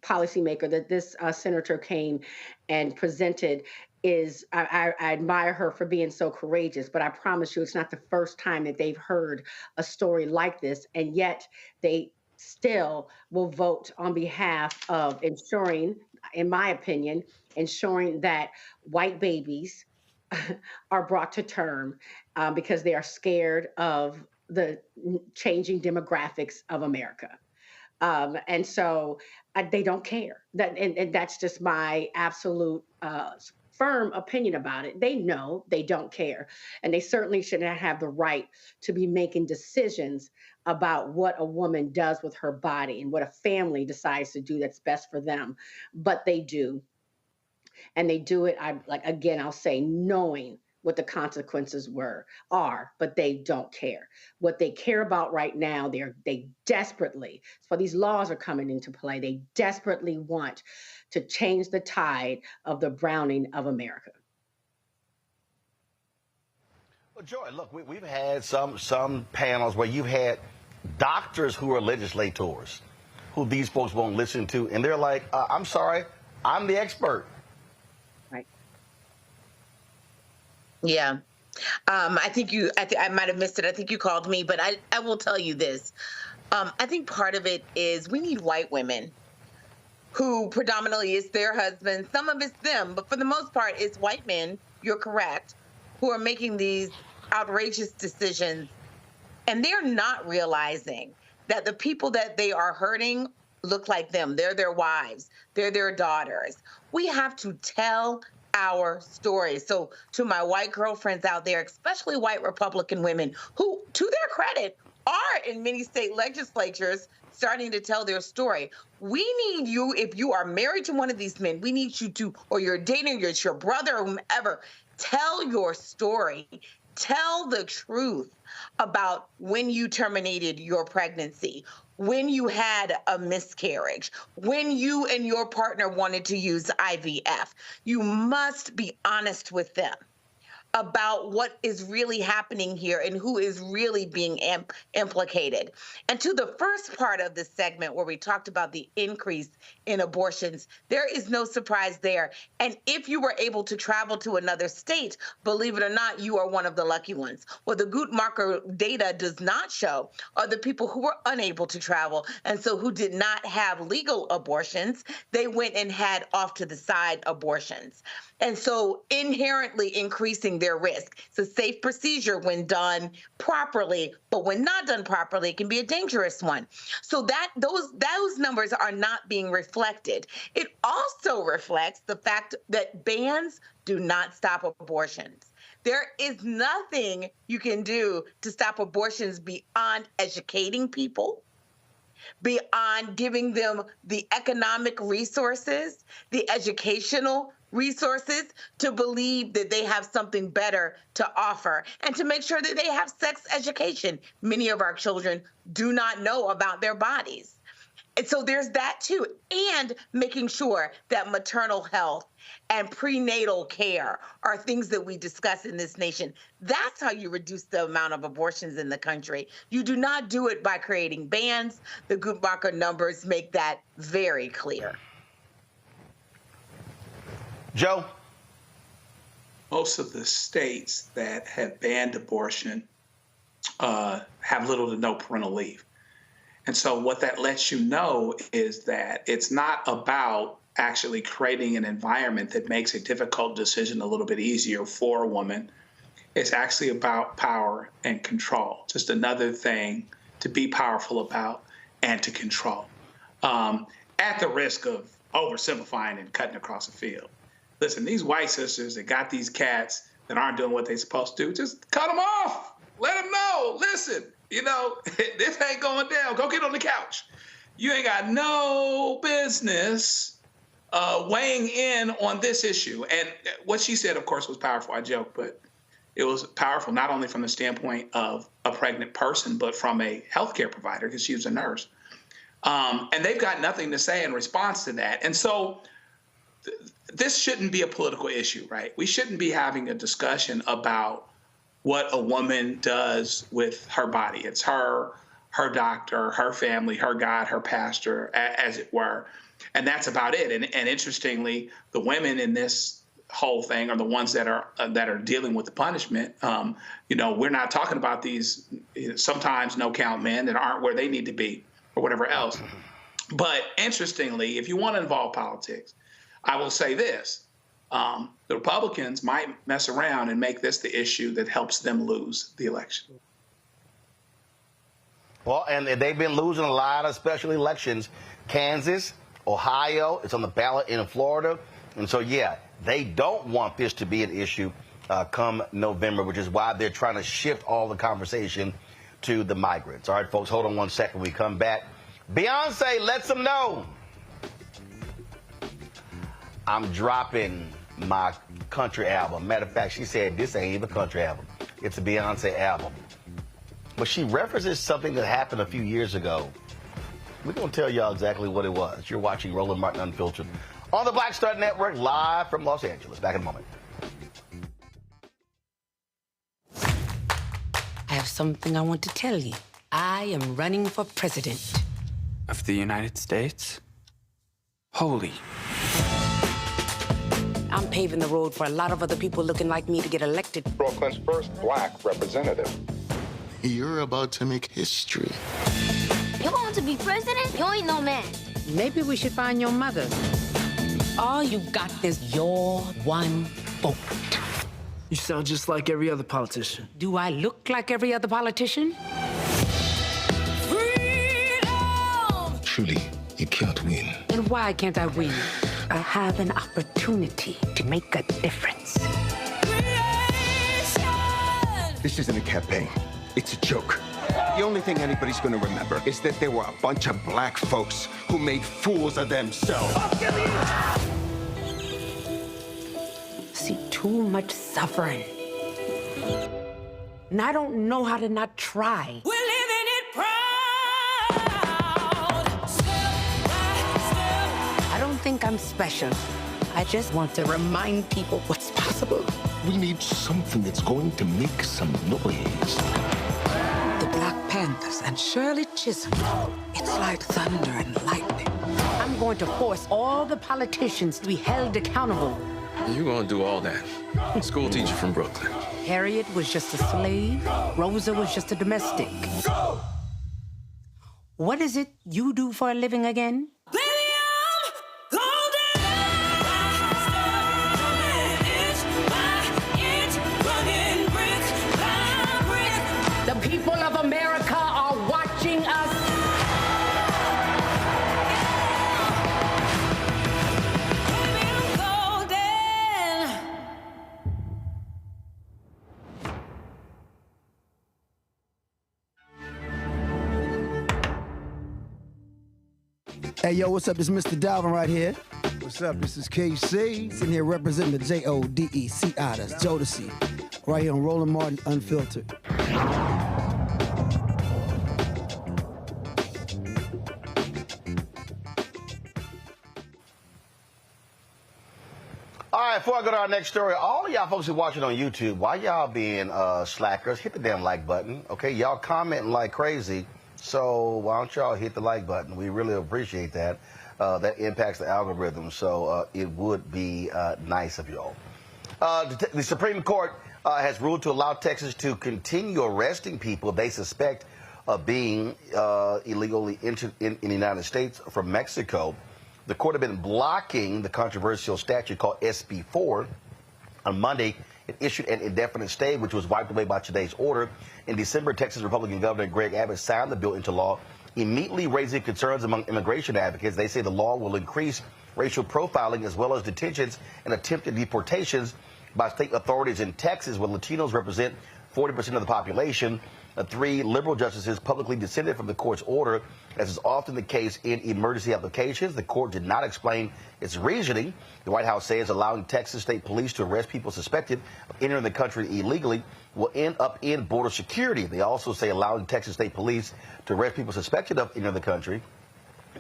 policymaker, that this senator came and presented is, I admire her for being so courageous, but I promise you it's not the first time that they've heard a story like this, and yet they still will vote on behalf of ensuring, in my opinion, ensuring that white babies are brought to term because they are scared of the changing demographics of America. And so they don't care. And that's just my absolute firm opinion about it. They know they don't care. And they certainly should not have the right to be making decisions about what a woman does with her body and what a family decides to do that's best for them. But they do. And they do it, again, I'll say, knowing what the consequences are, but they don't care. What they care about right now, they desperately, so these laws are coming into play, they desperately want to change the tide of the browning of America. Well, Joy, look, we've had some panels where you've had doctors who are legislators, who these folks won't listen to, and they're like, I'm sorry, I'm the expert. Right. Yeah. I might have missed it. I think you called me, but I will tell you this. I think part of it is we need white women who predominantly is their husband. Some of it's them, but for the most part, it's white men, you're correct, who are making these outrageous decisions. And they're not realizing that the people that they are hurting look like them. They're their wives. They're their daughters. We have to tell our stories. So to my white girlfriends out there, especially white Republican women who, to their credit, are in many state legislatures starting to tell their story. We need you, if you are married to one of these men, we need you to, or you're dating, it's your brother or whomever, tell your story. Tell the truth about when you terminated your pregnancy, when you had a miscarriage, when you and your partner wanted to use IVF. You must be honest with them about what is really happening here and who is really being implicated. And to the first part of this segment where we talked about the increase in abortions, there is no surprise there. And if you were able to travel to another state, believe it or not, you are one of the lucky ones. What the Guttmacher data does not show are the people who were unable to travel and so who did not have legal abortions. They went and had off to the side abortions. And so inherently increasing their risk. It's a safe procedure when done properly, but when not done properly, it can be a dangerous one. So that those numbers are not being reflected. It also reflects the fact that bans do not stop abortions. There is nothing you can do to stop abortions beyond educating people, beyond giving them the economic resources, the educational resources to believe that they have something better to offer and to make sure that they have sex education. Many of our children do not know about their bodies. And so there's that too. And making sure that maternal health and prenatal care are things that we discuss in this nation. That's how you reduce the amount of abortions in the country. You do not do it by creating bans. The Guttmacher numbers make that very clear. Joe? Most of the states that have banned abortion have little to no parental leave. And so what that lets you know is that it's not about actually creating an environment that makes a difficult decision a little bit easier for a woman. It's actually about power and control. Just another thing to be powerful about and to control. At the risk of oversimplifying and cutting across the field. Listen, these white sisters that got these cats that aren't doing what they're supposed to do, just cut them off. Let them know. Listen, this ain't going down. Go get on the couch. You ain't got no business weighing in on this issue. And what she said, of course, was powerful. I joke, but it was powerful not only from the standpoint of a pregnant person, but from a healthcare provider, because she was a nurse. And they've got nothing to say in response to that. And so this shouldn't be a political issue, right? We shouldn't be having a discussion about what a woman does with her body. It's her doctor, her family, her God, her pastor, as it were. And that's about it. And interestingly, the women in this whole thing are the ones that are dealing with the punishment. We're not talking about these sometimes no-count men that aren't where they need to be or whatever else. But interestingly, if you want to involve politics, I will say this. The Republicans might mess around and make this the issue that helps them lose the election. Well, and they've been losing a lot of special elections. Kansas, Ohio, it's on the ballot in Florida. And so, yeah, they don't want this to be an issue come November, which is why they're trying to shift all the conversation to the migrants. All right, folks, hold on one second. When we come back, Beyonce lets them know. I'm dropping my country album. Matter of fact, she said this ain't even a country album. It's a Beyonce album. But she references something that happened a few years ago. We're going to tell y'all exactly what it was. You're watching Roland Martin Unfiltered on the Blackstar Network, live from Los Angeles. Back in a moment. I have something I want to tell you. I am running for president. Of the United States? Holy. I'm paving the road for a lot of other people looking like me to get elected. Brooklyn's first black representative. You're about to make history. You want to be president? You ain't no man. Maybe we should find your mother. All you got is your one vote. You sound just like every other politician. Do I look like every other politician? Freedom! Truly, you can't win. And why can't I win? I have an opportunity to make a difference. This isn't a campaign. It's a joke. The only thing anybody's gonna remember is that there were a bunch of black folks who made fools of themselves. I'll kill you! See too much suffering. And I don't know how to not try. We're living it proud. Step by step. I don't think I'm special. I just want to remind people what's possible. We need something that's going to make some noise. The Black Panthers and Shirley Chisholm. It's like thunder and lightning. I'm going to force all the politicians to be held accountable. You're gonna do all that. School teacher from Brooklyn. Harriet was just a slave. Rosa was just a domestic. What is it you do for a living again? The people of America are watching us. Hey, yo, what's up? This is Mr. Dalvin right here. What's up? This is KC. Sitting here representing the Jodeci, that's Jodeci. Right here on Roland Martin Unfiltered. All right, before I go to our next story, all of y'all folks who watching on YouTube, why y'all being slackers, hit the damn like button, okay? Y'all commenting like crazy, so why don't y'all hit the like button? We really appreciate that. That impacts the algorithm, so it would be nice of y'all. The Supreme Court has ruled to allow Texas to continue arresting people they suspect of being illegally entered in the United States from Mexico. The court had been blocking the controversial statute called SB 4. On Monday, it issued an indefinite stay, which was wiped away by today's order. In December, Texas Republican Governor Greg Abbott signed the bill into law, immediately raising concerns among immigration advocates. They say the law will increase racial profiling as well as detentions and attempted deportations by state authorities in Texas, where Latinos represent 40% of the population. 3 liberal justices publicly dissented from the court's order, as is often the case in emergency applications. The court did not explain its reasoning. The White House says allowing Texas state police to arrest people suspected of entering the country illegally will end up in border security. They also say allowing Texas state police to arrest people suspected of entering the country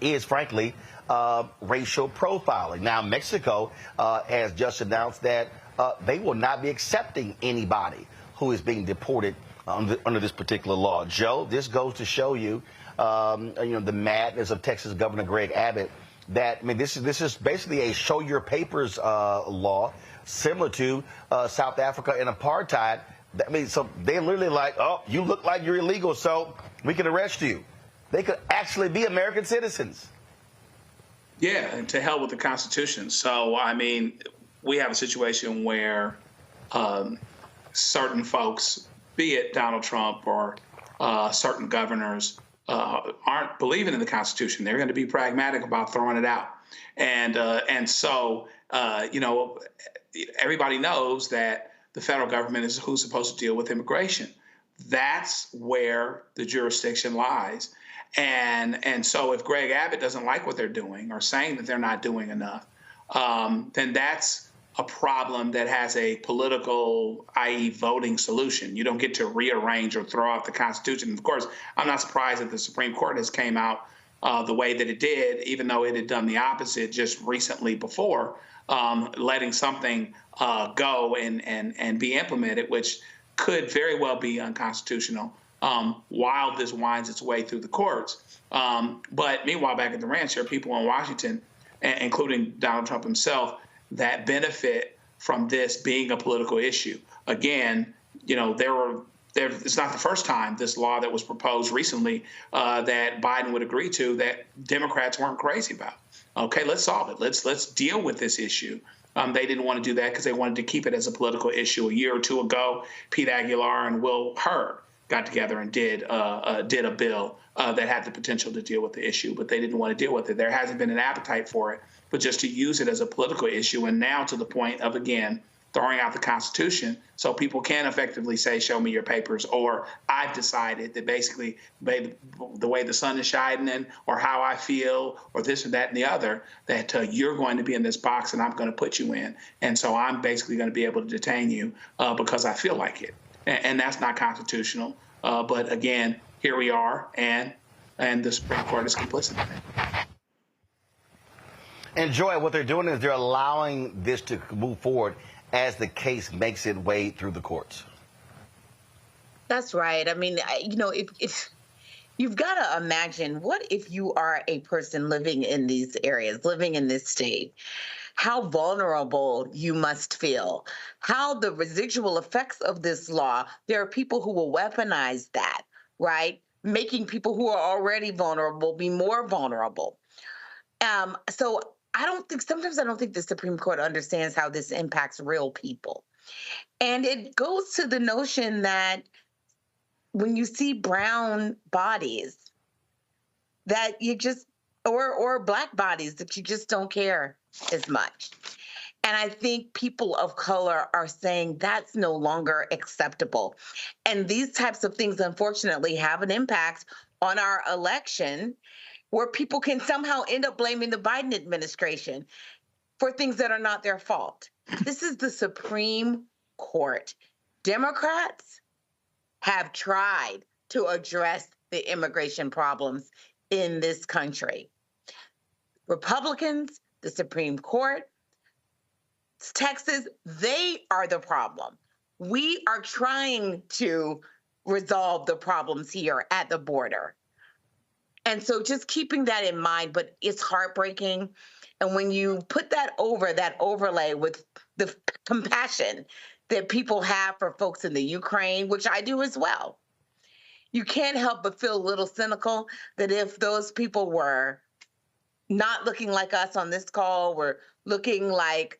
is, frankly, racial profiling. Now, Mexico has just announced that they will not be accepting anybody who is being deported under this particular law. Joe, this goes to show you, the madness of Texas Governor Greg Abbott. That, I mean, this is basically a show your papers law, similar to South Africa and apartheid. I mean, so they're literally like, oh, you look like you're illegal, so we can arrest you. They could actually be American citizens. Yeah, and to hell with the Constitution. So, I mean, we have a situation where certain folks, be it Donald Trump or certain governors, aren't believing in the Constitution. They're going to be pragmatic about throwing it out. And so, everybody knows that the federal government is who's supposed to deal with immigration. That's where the jurisdiction lies. And so if Greg Abbott doesn't like what they're doing or saying that they're not doing enough, then that's a problem that has a political, i.e. voting solution. You don't get to rearrange or throw out the Constitution. Of course, I'm not surprised that the Supreme Court has came out the way that it did, even though it had done the opposite just recently before, letting something go and be implemented, which could very well be unconstitutional while this winds its way through the courts. But meanwhile, back at the ranch, there are people in Washington, including Donald Trump himself, that benefit from this being a political issue. Again, it's not the first time this law that was proposed recently that Biden would agree to that Democrats weren't crazy about. Okay, let's solve it. Let's deal with this issue. They didn't want to do that because they wanted to keep it as a political issue. A year or two ago, Pete Aguilar and Will Hurd got together and did a bill that had the potential to deal with the issue, but they didn't want to deal with it. There hasn't been an appetite for it, but just to use it as a political issue, and now to the point of, again, throwing out the Constitution so people can effectively say, show me your papers, or I've decided that basically the way the sun is shining or how I feel or this or that and the other, that you're going to be in this box and I'm going to put you in. And so I'm basically going to be able to detain you because I feel like it. And that's not constitutional. But again, here we are, and the Supreme Court is complicit in it. And Joy, what they're doing is they're allowing this to move forward as the case makes its way through the courts. That's right. I mean, if you've got to imagine, what if you are a person living in these areas, living in this state, how vulnerable you must feel, how the residual effects of this law, there are people who will weaponize that, right? Making people who are already vulnerable be more vulnerable. So sometimes I don't think the Supreme Court understands how this impacts real people. And it goes to the notion that when you see brown bodies, that you just, or black bodies, that you just don't care as much. And I think people of color are saying that's no longer acceptable. And these types of things, unfortunately, have an impact on our election, where people can somehow end up blaming the Biden administration for things that are not their fault. This is the Supreme Court. Democrats have tried to address the immigration problems in this country. Republicans, the Supreme Court, Texas, they are the problem. We are trying to resolve the problems here at the border. And so just keeping that in mind, but it's heartbreaking. And when you put that overlay with the compassion that people have for folks in the Ukraine, which I do as well, you can't help but feel a little cynical that if those people were not looking like us on this call, were looking like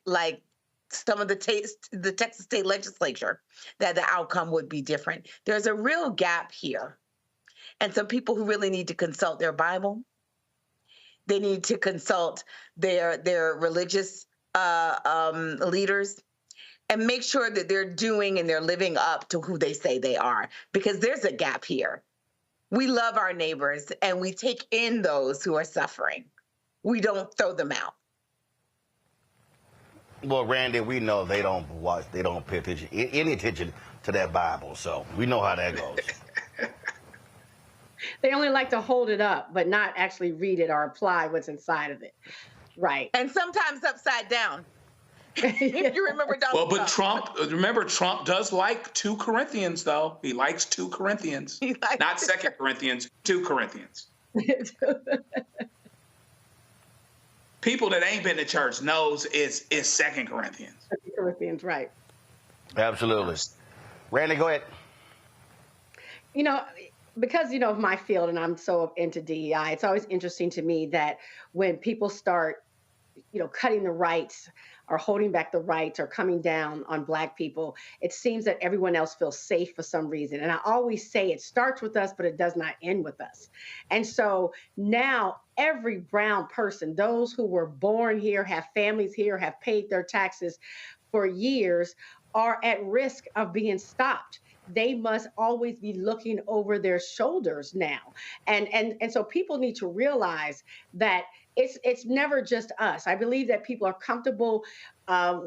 some of the Texas state legislature, that the outcome would be different. There's a real gap here. And some people who really need to consult their Bible, they need to consult their religious leaders, and make sure that they're doing and they're living up to who they say they are, because there's a gap here. We love our neighbors and we take in those who are suffering. We don't throw them out. Well, Randy, we know they don't pay attention, any attention to that Bible, so we know how that goes. They only like to hold it up, but not actually read it or apply what's inside of it. Right. And sometimes upside down. If you remember Donald Trump. Remember, Trump does like 2 Corinthians, though. He likes 2 Corinthians. Not 2 Corinthians, 2 Corinthians. People that ain't been to church knows it's 2 Corinthians. 2 Corinthians, right. Absolutely. Randy, go ahead. Because, of my field and I'm so into DEI, it's always interesting to me that when people start cutting the rights or holding back the rights or coming down on Black people, it seems that everyone else feels safe for some reason. And I always say it starts with us, but it does not end with us. And so now every brown person, those who were born here, have families here, have paid their taxes for years, are at risk of being stopped. They must always be looking over their shoulders now. And so people need to realize that it's never just us. I believe that people are comfortable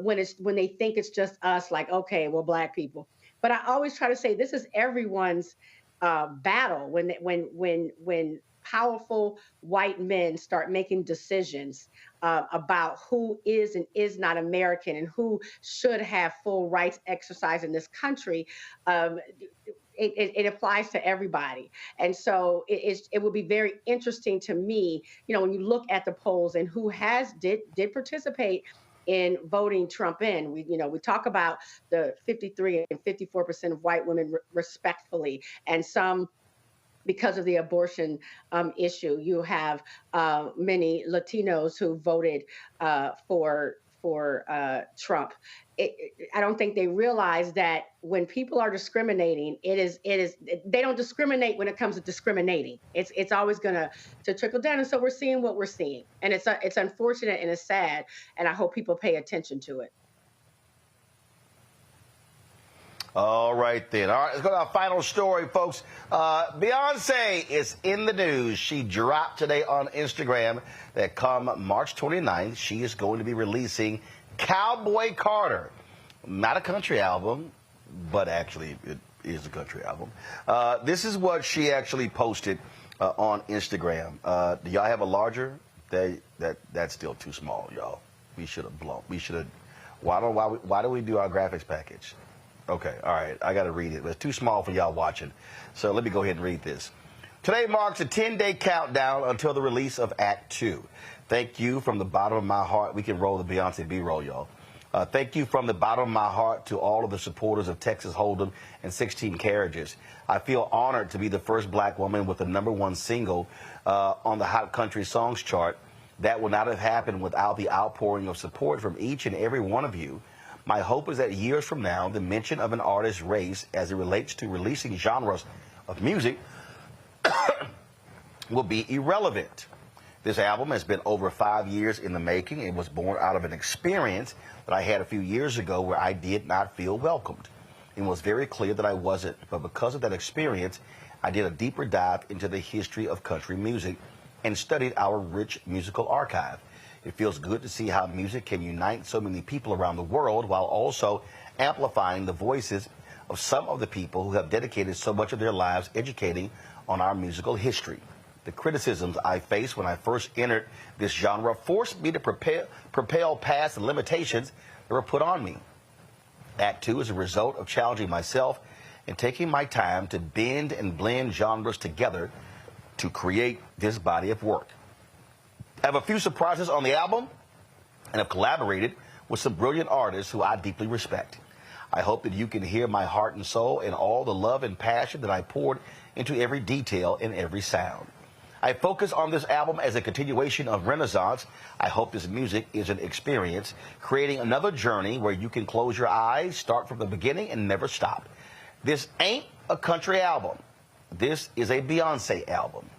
when they think it's just us, like, okay, well, Black people. But I always try to say this is everyone's battle when powerful white men start making decisions about who is and is not American and who should have full rights exercised in this country. It applies to everybody. And so it will be very interesting to me, when you look at the polls and who did participate in voting Trump in. We talk about the 53 and 54% of white women respectfully, and some because of the abortion issue. You have many Latinos who voted for Trump. I don't think they realize that when people are discriminating, they don't discriminate when it comes to discriminating. It's always going to trickle down. And so we're seeing what we're seeing. And it's unfortunate and it's sad. And I hope people pay attention to it. All right, then. All right, let's go to our final story, folks. Beyonce is in the news. She dropped today on Instagram that come March 29th, she is going to be releasing Cowboy Carter. Not a country album, but actually it is a country album. This is what she actually posted on Instagram. Do y'all have a larger? That's still too small, y'all. We should have blown. Why do we do our graphics package? Okay, all right, I got to read it. It's too small for y'all watching. So let me go ahead and read this. Today marks a 10-day countdown until the release of Act 2. Thank you from the bottom of my heart. We can roll the Beyonce B-roll, y'all. Thank you from the bottom of my heart to all of the supporters of Texas Hold'em and 16 Carriages. I feel honored to be the first Black woman with the #1 single on the Hot Country Songs chart. That would not have happened without the outpouring of support from each and every one of you. My hope is that years from now, the mention of an artist's race as it relates to releasing genres of music will be irrelevant. This album has been over 5 years in the making. It was born out of an experience that I had a few years ago where I did not feel welcomed. It was very clear that I wasn't, but because of that experience, I did a deeper dive into the history of country music and studied our rich musical archive. It feels good to see how music can unite so many people around the world while also amplifying the voices of some of the people who have dedicated so much of their lives educating on our musical history. The criticisms I faced when I first entered this genre forced me to propel past the limitations that were put on me. Act 2 is a result of challenging myself and taking my time to bend and blend genres together to create this body of work. I have a few surprises on the album and have collaborated with some brilliant artists who I deeply respect. I hope that you can hear my heart and soul and all the love and passion that I poured into every detail and every sound. I focus on this album as a continuation of Renaissance. I hope this music is an experience, creating another journey where you can close your eyes, start from the beginning, and never stop. This ain't a country album. This is a Beyonce album.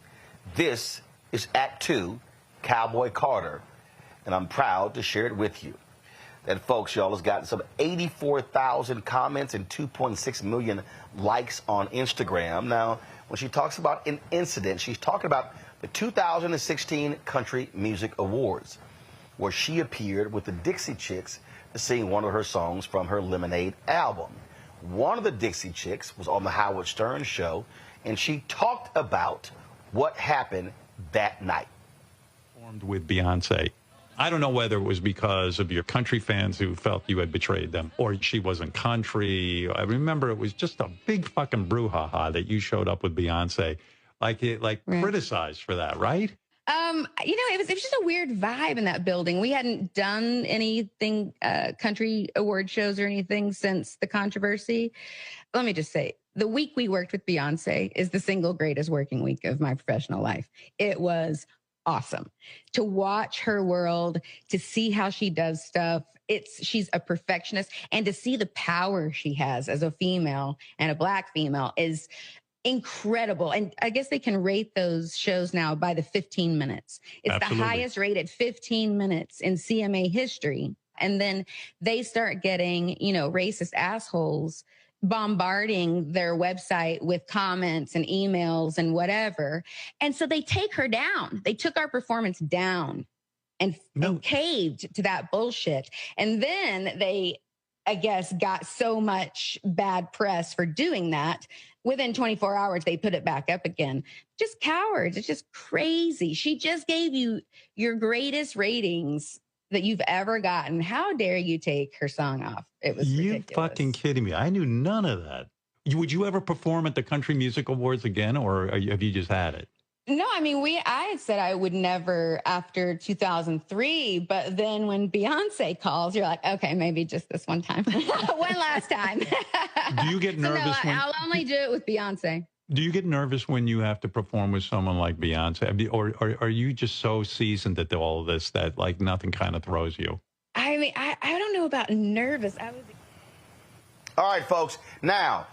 This is Act 2, Cowboy Carter, and I'm proud to share it with you. That, folks, y'all, has gotten some 84,000 comments and 2.6 million likes on Instagram. Now, when she talks about an incident, she's talking about the 2016 Country Music Awards, where she appeared with the Dixie Chicks to sing one of her songs from her Lemonade album. One of the Dixie Chicks was on the Howard Stern show, and she talked about what happened that night. With Beyonce. I don't know whether it was because of your country fans who felt you had betrayed them or she wasn't country. I remember it was just a big fucking brouhaha that you showed up with Beyonce, criticized for that, right? It was just a weird vibe in that building. We hadn't done anything, country award shows or anything since the controversy. Let me just say, the week we worked with Beyonce is the single greatest working week of my professional life. It was awesome. To watch her world, to see how she does stuff. She's a perfectionist, and to see the power she has as a female and a Black female is incredible. And I guess they can rate those shows now by the 15 minutes. It's Absolutely. the highest rated 15 minutes in CMA history. And then they start getting, racist assholes bombarding their website with comments and emails and whatever. And so they take her down. They took our performance down and caved to that bullshit. And then they, I guess, got so much bad press for doing that. Within 24 hours, they put it back up again. Just cowards. It's just crazy. She just gave you your greatest ratings that you've ever gotten. How dare you take her song off? It was ridiculous. You fucking kidding me. I knew none of that. Would you ever perform at the Country Music Awards again, or have you just had it? No, I mean, I had said I would never after 2003, but then when Beyonce calls, you're like, okay, maybe just this one time. One last time. Do you get nervous? I'll only do it with Beyonce. Do you get nervous when you have to perform with someone like Beyonce? I mean, or are you just so seasoned at all of this that like nothing kind of throws you? I mean, I don't know about nervous. All right, folks. Now,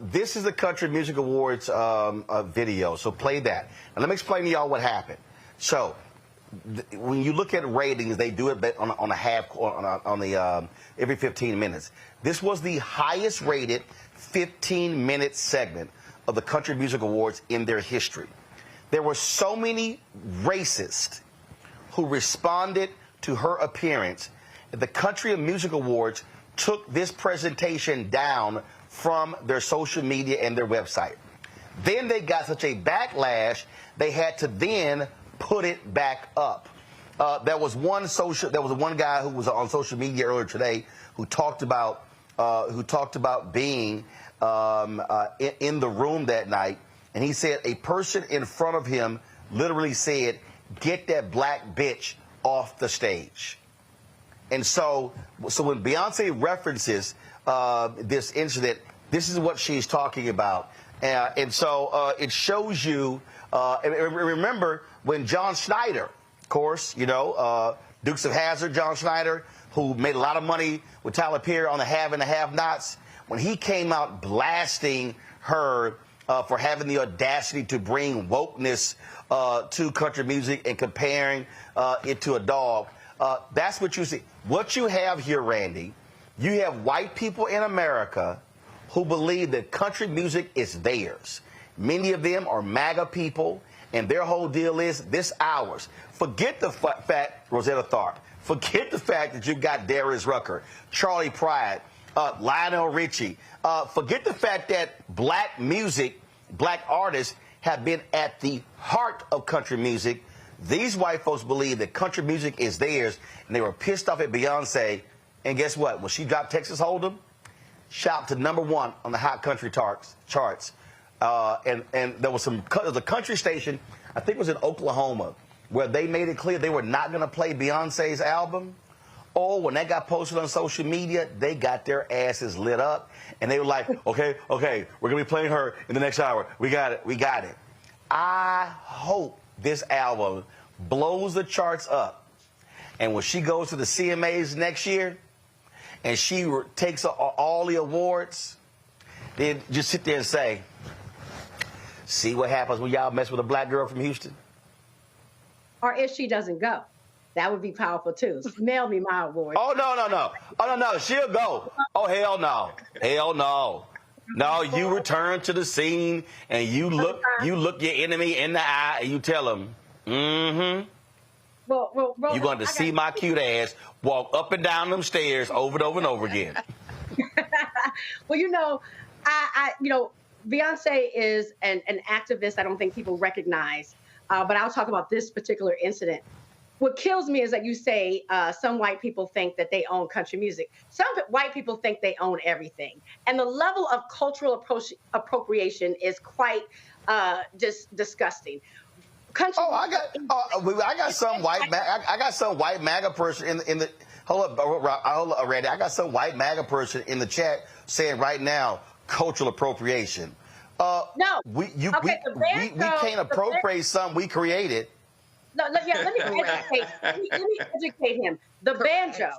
this is the Country Music Awards video, so play that. And let me explain to y'all what happened. So, when you look at ratings, they do it on a half, every 15 minutes. This was the highest rated 15-minute segment of the Country Music Awards in their history. There were so many racists who responded to her appearance that the Country Music Awards took this presentation down from their social media and their website. Then they got such a backlash, they had to then put it back up. There was one guy who was on social media earlier today who talked about being in the room that night, and he said a person in front of him literally said, "Get that black bitch off the stage." And so when Beyonce references this incident, this is what she's talking about. And so it shows you, and remember when John Schneider, of course, Dukes of Hazzard, John Schneider, who made a lot of money with Tyler Perry on the Have and the Have-Nots, when he came out blasting her for having the audacity to bring wokeness to country music and comparing it to a dog, that's what you see. What you have here, Randy, you have white people in America who believe that country music is theirs. Many of them are MAGA people, and their whole deal is this ours. Forget the fact, Rosetta Tharpe. Forget the fact that you've got Darius Rucker, Charlie Pride, Lionel Richie. Forget the fact that black music, black artists have been at the heart of country music. These white folks believe that country music is theirs, and they were pissed off at Beyonce. And guess what? When she dropped Texas Hold'em, shot to #1 on the hot country charts. And there was a country station, I think it was in Oklahoma, where they made it clear they were not going to play Beyonce's album. Oh, when that got posted on social media, they got their asses lit up. And they were like, okay, we're going to be playing her in the next hour. We got it. I hope this album blows the charts up. And when she goes to the CMAs next year and she takes all the awards, then just sit there and say, see what happens when y'all mess with a black girl from Houston? Or if she doesn't go. That would be powerful, too. Mail me my award. Oh, no. She'll go. Oh, hell no. No, you return to the scene and you look your enemy in the eye and you tell him, Well, you're going to see my cute ass walk up and down them stairs over and over and over again. Well, Beyonce is an activist I don't think people recognize. But I'll talk about this particular incident. What kills me is that you say some white people think that they own country music. Some white people think they own everything. And the level of cultural appropriation is quite just disgusting. I got some white MAGA person in the hold up, Randy. I got some white MAGA person in the chat saying right now cultural appropriation. No, we can't appropriate something we created. me educate him. The banjo.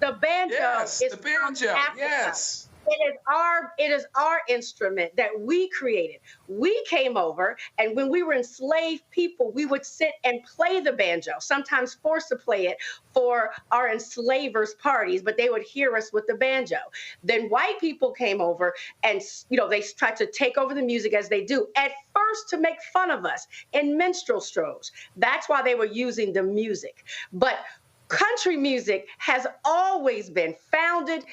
The banjo yes, is the banjo. from Africa. Yes. It is our instrument that we created. We came over, and when we were enslaved people, we would sit and play the banjo, sometimes forced to play it for our enslavers' parties, but they would hear us with the banjo. Then white people came over, and they tried to take over the music as they do, at first to make fun of us in minstrel shows. That's why they were using the music. But country music has always been founded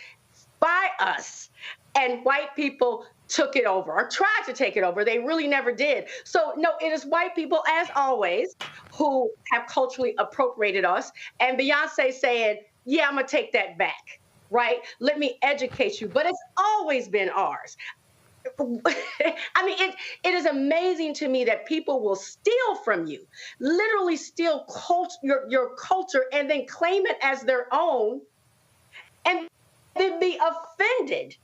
by us, and white people took it over or tried to take it over. They really never did. So no, it is white people, as always, who have culturally appropriated us. And Beyonce saying, yeah, I'm gonna take that back, right? Let me educate you. But it's always been ours. I mean, it is amazing to me that people will steal from you, literally steal your culture and then claim it as their own, and then be offended.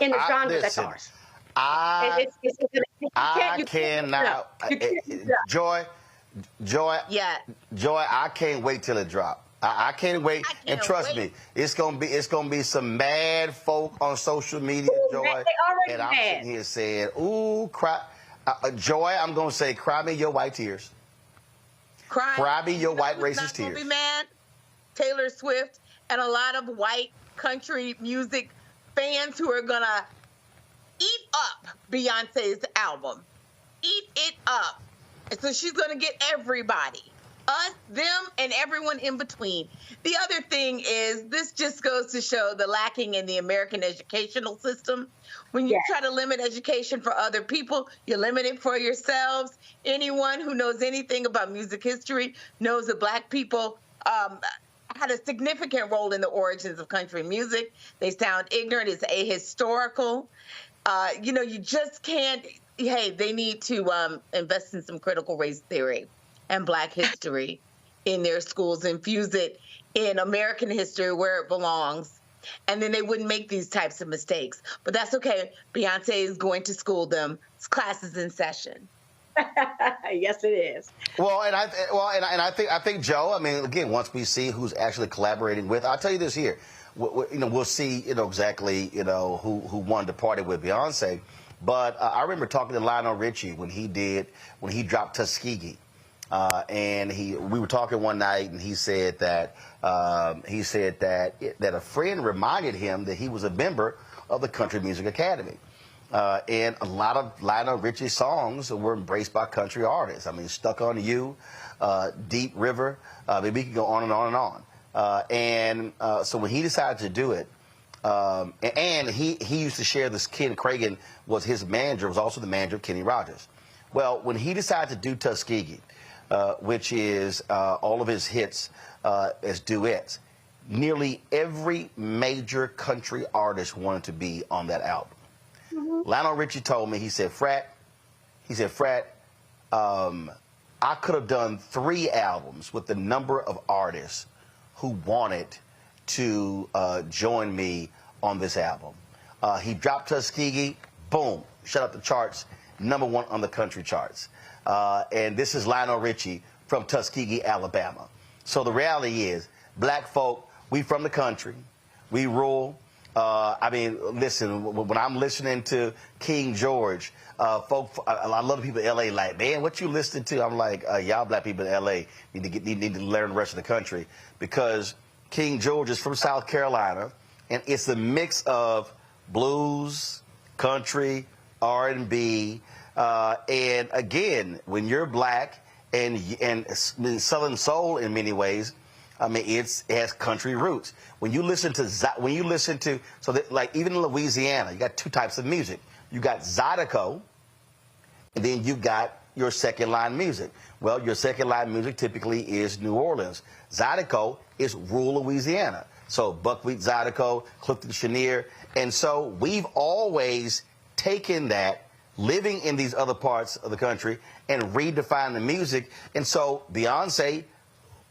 In the genre that's ours. Joy, yeah. Joy, I can't wait till it drops. I can't wait, and trust me, it's gonna be some mad folk on social media, Joy. And I'm sitting here saying, "Ooh, cry, Joy." I'm gonna say, "Cry me your white tears. Cry me your white racist tears." Be mad. Taylor Swift and a lot of white country music fans who are gonna eat up Beyonce's album, eat it up. And so she's gonna get everybody. Us, them, and everyone in between. The other thing is, this just goes to show the lacking in the American educational system. When you try to limit education for other people, you limit it for yourselves. Anyone who knows anything about music history knows that Black people had a significant role in the origins of country music. They sound ignorant. It's ahistorical. You just can't. Hey, they need to invest in some critical race theory and Black history in their schools, infuse it in American history where it belongs, and then they wouldn't make these types of mistakes. But that's okay. Beyonce is going to school them. Class is in session. Yes, it is. Well, and I think Joe. I mean, again, once we see who's actually collaborating with, I'll tell you this here. We'll see, exactly, who wanted to party with Beyonce. But I remember talking to Lionel Richie when he dropped Tuskegee. And we were talking one night, and he said that a friend reminded him that he was a member of the Country Music Academy, and a lot of Lionel Richie songs were embraced by country artists. I mean, "Stuck on You," "Deep River." We can go on and on and on. So when he decided to do it, and he used to share this. Ken Cragen was his manager, was also the manager of Kenny Rogers. Well, when he decided to do Tuskegee, which is all of his hits as duets, nearly every major country artist wanted to be on that album. Lionel Richie told me, he said, Frat, I could have done 3 albums with the number of artists who wanted to join me on this album. He dropped Tuskegee, boom, shut up the charts, #1 on the country charts. And this is Lionel Richie from Tuskegee, Alabama. So the reality is, Black folk, we from the country, we rule. I mean, listen, when I'm listening to King George, folk, a lot of people in L.A. like, man, what you listening to? I'm like, y'all Black people in L.A. need to learn the rest of the country, because King George is from South Carolina, and it's a mix of blues, country, R&B, and again, when you're Black and Southern soul in many ways, I mean, it has country roots. When you listen to so that, like, even in Louisiana, you got 2 types of music. You got Zydeco, and then you got your second line music. Well, your second line music typically is New Orleans. Zydeco is rural Louisiana. So Buckwheat Zydeco, Clifton Chenier, and so we've always taken that, living in these other parts of the country, and redefine the music. And so Beyonce,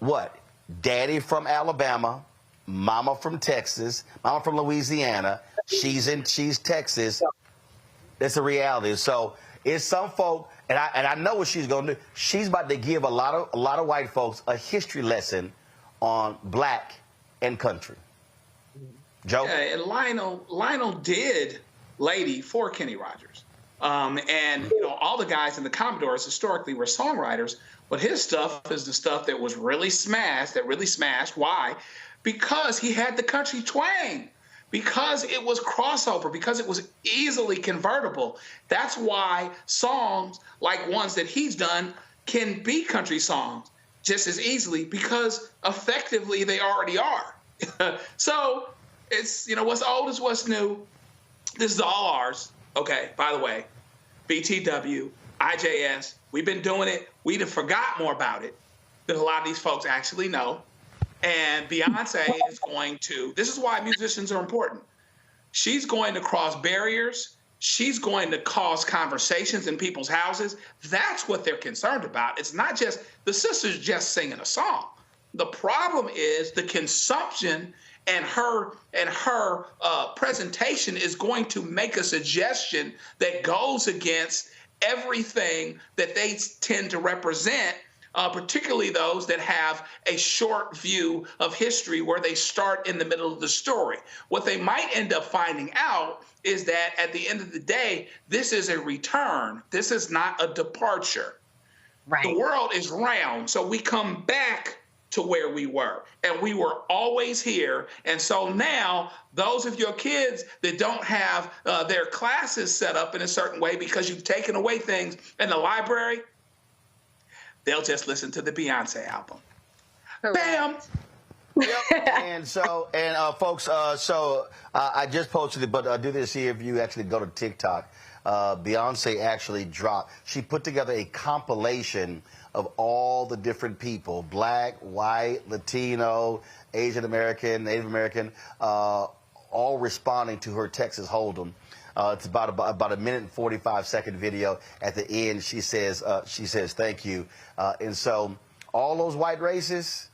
what? Daddy from Alabama, mama from Texas, mama from Louisiana, she's Texas. It's a reality. So it's some folk, and I know what she's going to do. She's about to give a lot of white folks a history lesson on black and country. Joe? Yeah, and Lionel did Lady for Kenny Rogers. And, you know, all the guys in the Commodores historically were songwriters, but his stuff is the stuff that was really smashed, Why? Because he had the country twang, because it was crossover, because it was easily convertible. That's why songs like ones that he's done can be country songs just as easily, because effectively they already are. So it's, you know, what's old is what's new. This is all ours. Okay, by the way, BTW, IJS, we've been doing it. We'd have forgot more about it than a lot of these folks actually know. And Beyonce is going to, this is why musicians are important. She's going to cross barriers. She's going to cause conversations in people's houses. That's what they're concerned about. It's not just the sisters just singing a song. The problem is the consumption, and her presentation is going to make a suggestion that goes against everything that they tend to represent, particularly those that have a short view of history where they start in the middle of the story. What they might end up finding out is that at the end of the day, this is a return. This is not a departure. Right. The world is round, so we come back to where we were, and we were always here. And so now those of your kids that don't have their classes set up in a certain way because you've taken away things in the library, they'll just listen to the Beyonce album. Correct. Bam! Yep. And so, folks, I just posted it, but do this here if you actually go to TikTok. Beyonce actually dropped. She put together a compilation of all the different people, black, white, Latino, Asian American, Native American, all responding to her Texas Hold'em. It's about a minute and 45-second video. At the end, she says thank you. And so all those white races,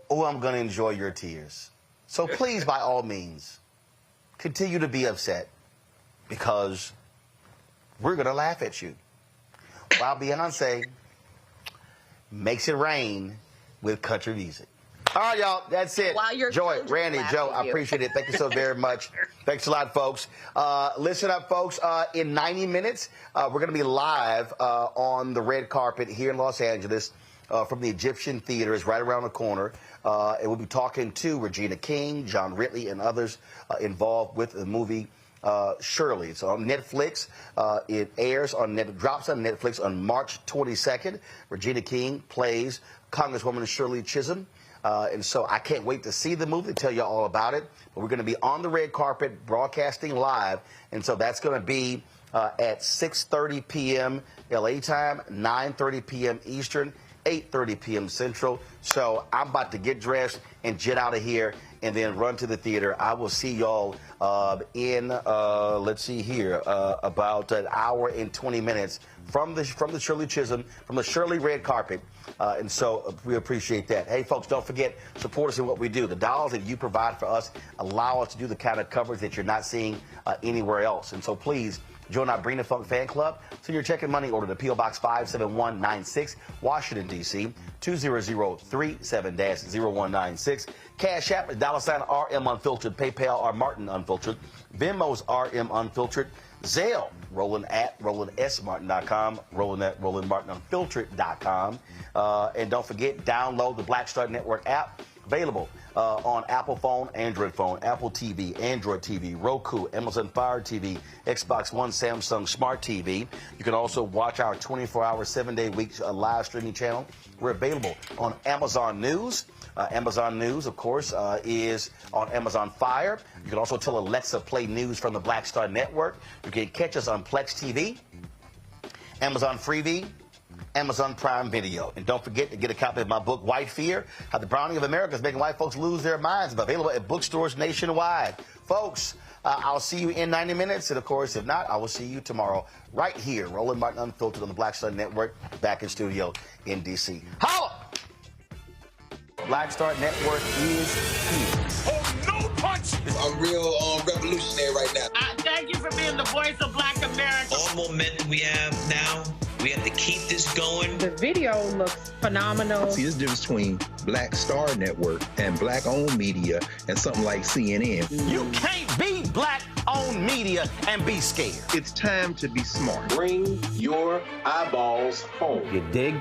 oh, I'm going to enjoy your tears. So please, by all means, continue to be upset, because we're going to laugh at you while Beyonce makes it rain with country music. All right, y'all, that's it. Joy, Randy, Joe, I appreciate it. Thank you so very much. Thanks a lot, folks. Listen up, folks. In 90 minutes, we're going to be live on the red carpet here in Los Angeles from the Egyptian Theater. It's right around the corner. And we'll be talking to Regina King, John Ridley, and others involved with the movie Shirley. It's on Netflix. It drops on Netflix on March 22nd. Regina King plays Congresswoman Shirley Chisholm. And so I can't wait to see the movie, tell you all about it. But we're going to be on the red carpet broadcasting live. And so that's going to be at 6:30 p.m. LA time, 9:30 p.m. Eastern, 8:30 p.m. Central. So I'm about to get dressed and jet out of here and then run to the theater. I will see y'all in, let's see here, about an hour and 20 minutes from the Shirley Chisholm, from the Shirley red carpet. And so we appreciate that. Hey, folks, don't forget, support us in what we do. The dollars that you provide for us allow us to do the kind of coverage that you're not seeing anywhere else. And so please, join our Bring the Funk fan club. Send your check and money order to P.O. Box 57196, Washington, D.C., 20037-0196. Cash App is $RM Unfiltered. PayPal R Martin Unfiltered. Venmo's RM Unfiltered. Zelle, Roland at RolandSMartin.com. Roland at RolandMartinUnfiltered.com. And don't forget, download the Blackstar Network app. Available on Apple phone, Android phone, Apple TV, Android TV, Roku, Amazon Fire TV, Xbox One, Samsung Smart TV. You can also watch our 24-hour, 7-day-week live streaming channel. We're available on Amazon News. Amazon News, of course, is on Amazon Fire. You can also tell Alexa play news from the Blackstar Network. You can catch us on Plex TV, Amazon Freevee, Amazon Prime Video. And don't forget to get a copy of my book, White Fear, How the Browning of America is Making White Folks Lose Their Minds. It's available at bookstores nationwide. Folks, I'll see you in 90 minutes. And, of course, if not, I will see you tomorrow right here, Roland Martin Unfiltered on the Blackstar Network, back in studio in D.C. Holla! Blackstar Network is here. Oh, no punch! I'm real revolutionary right now. Thank you you for being the voice of Black America. All momentum we have now, we have to keep this going. The video looks phenomenal. See, there's a difference between Blackstar Network and Black-owned media and something like CNN. You can't be Black-owned media and be scared. It's time to be smart. Bring your eyeballs home. You dig?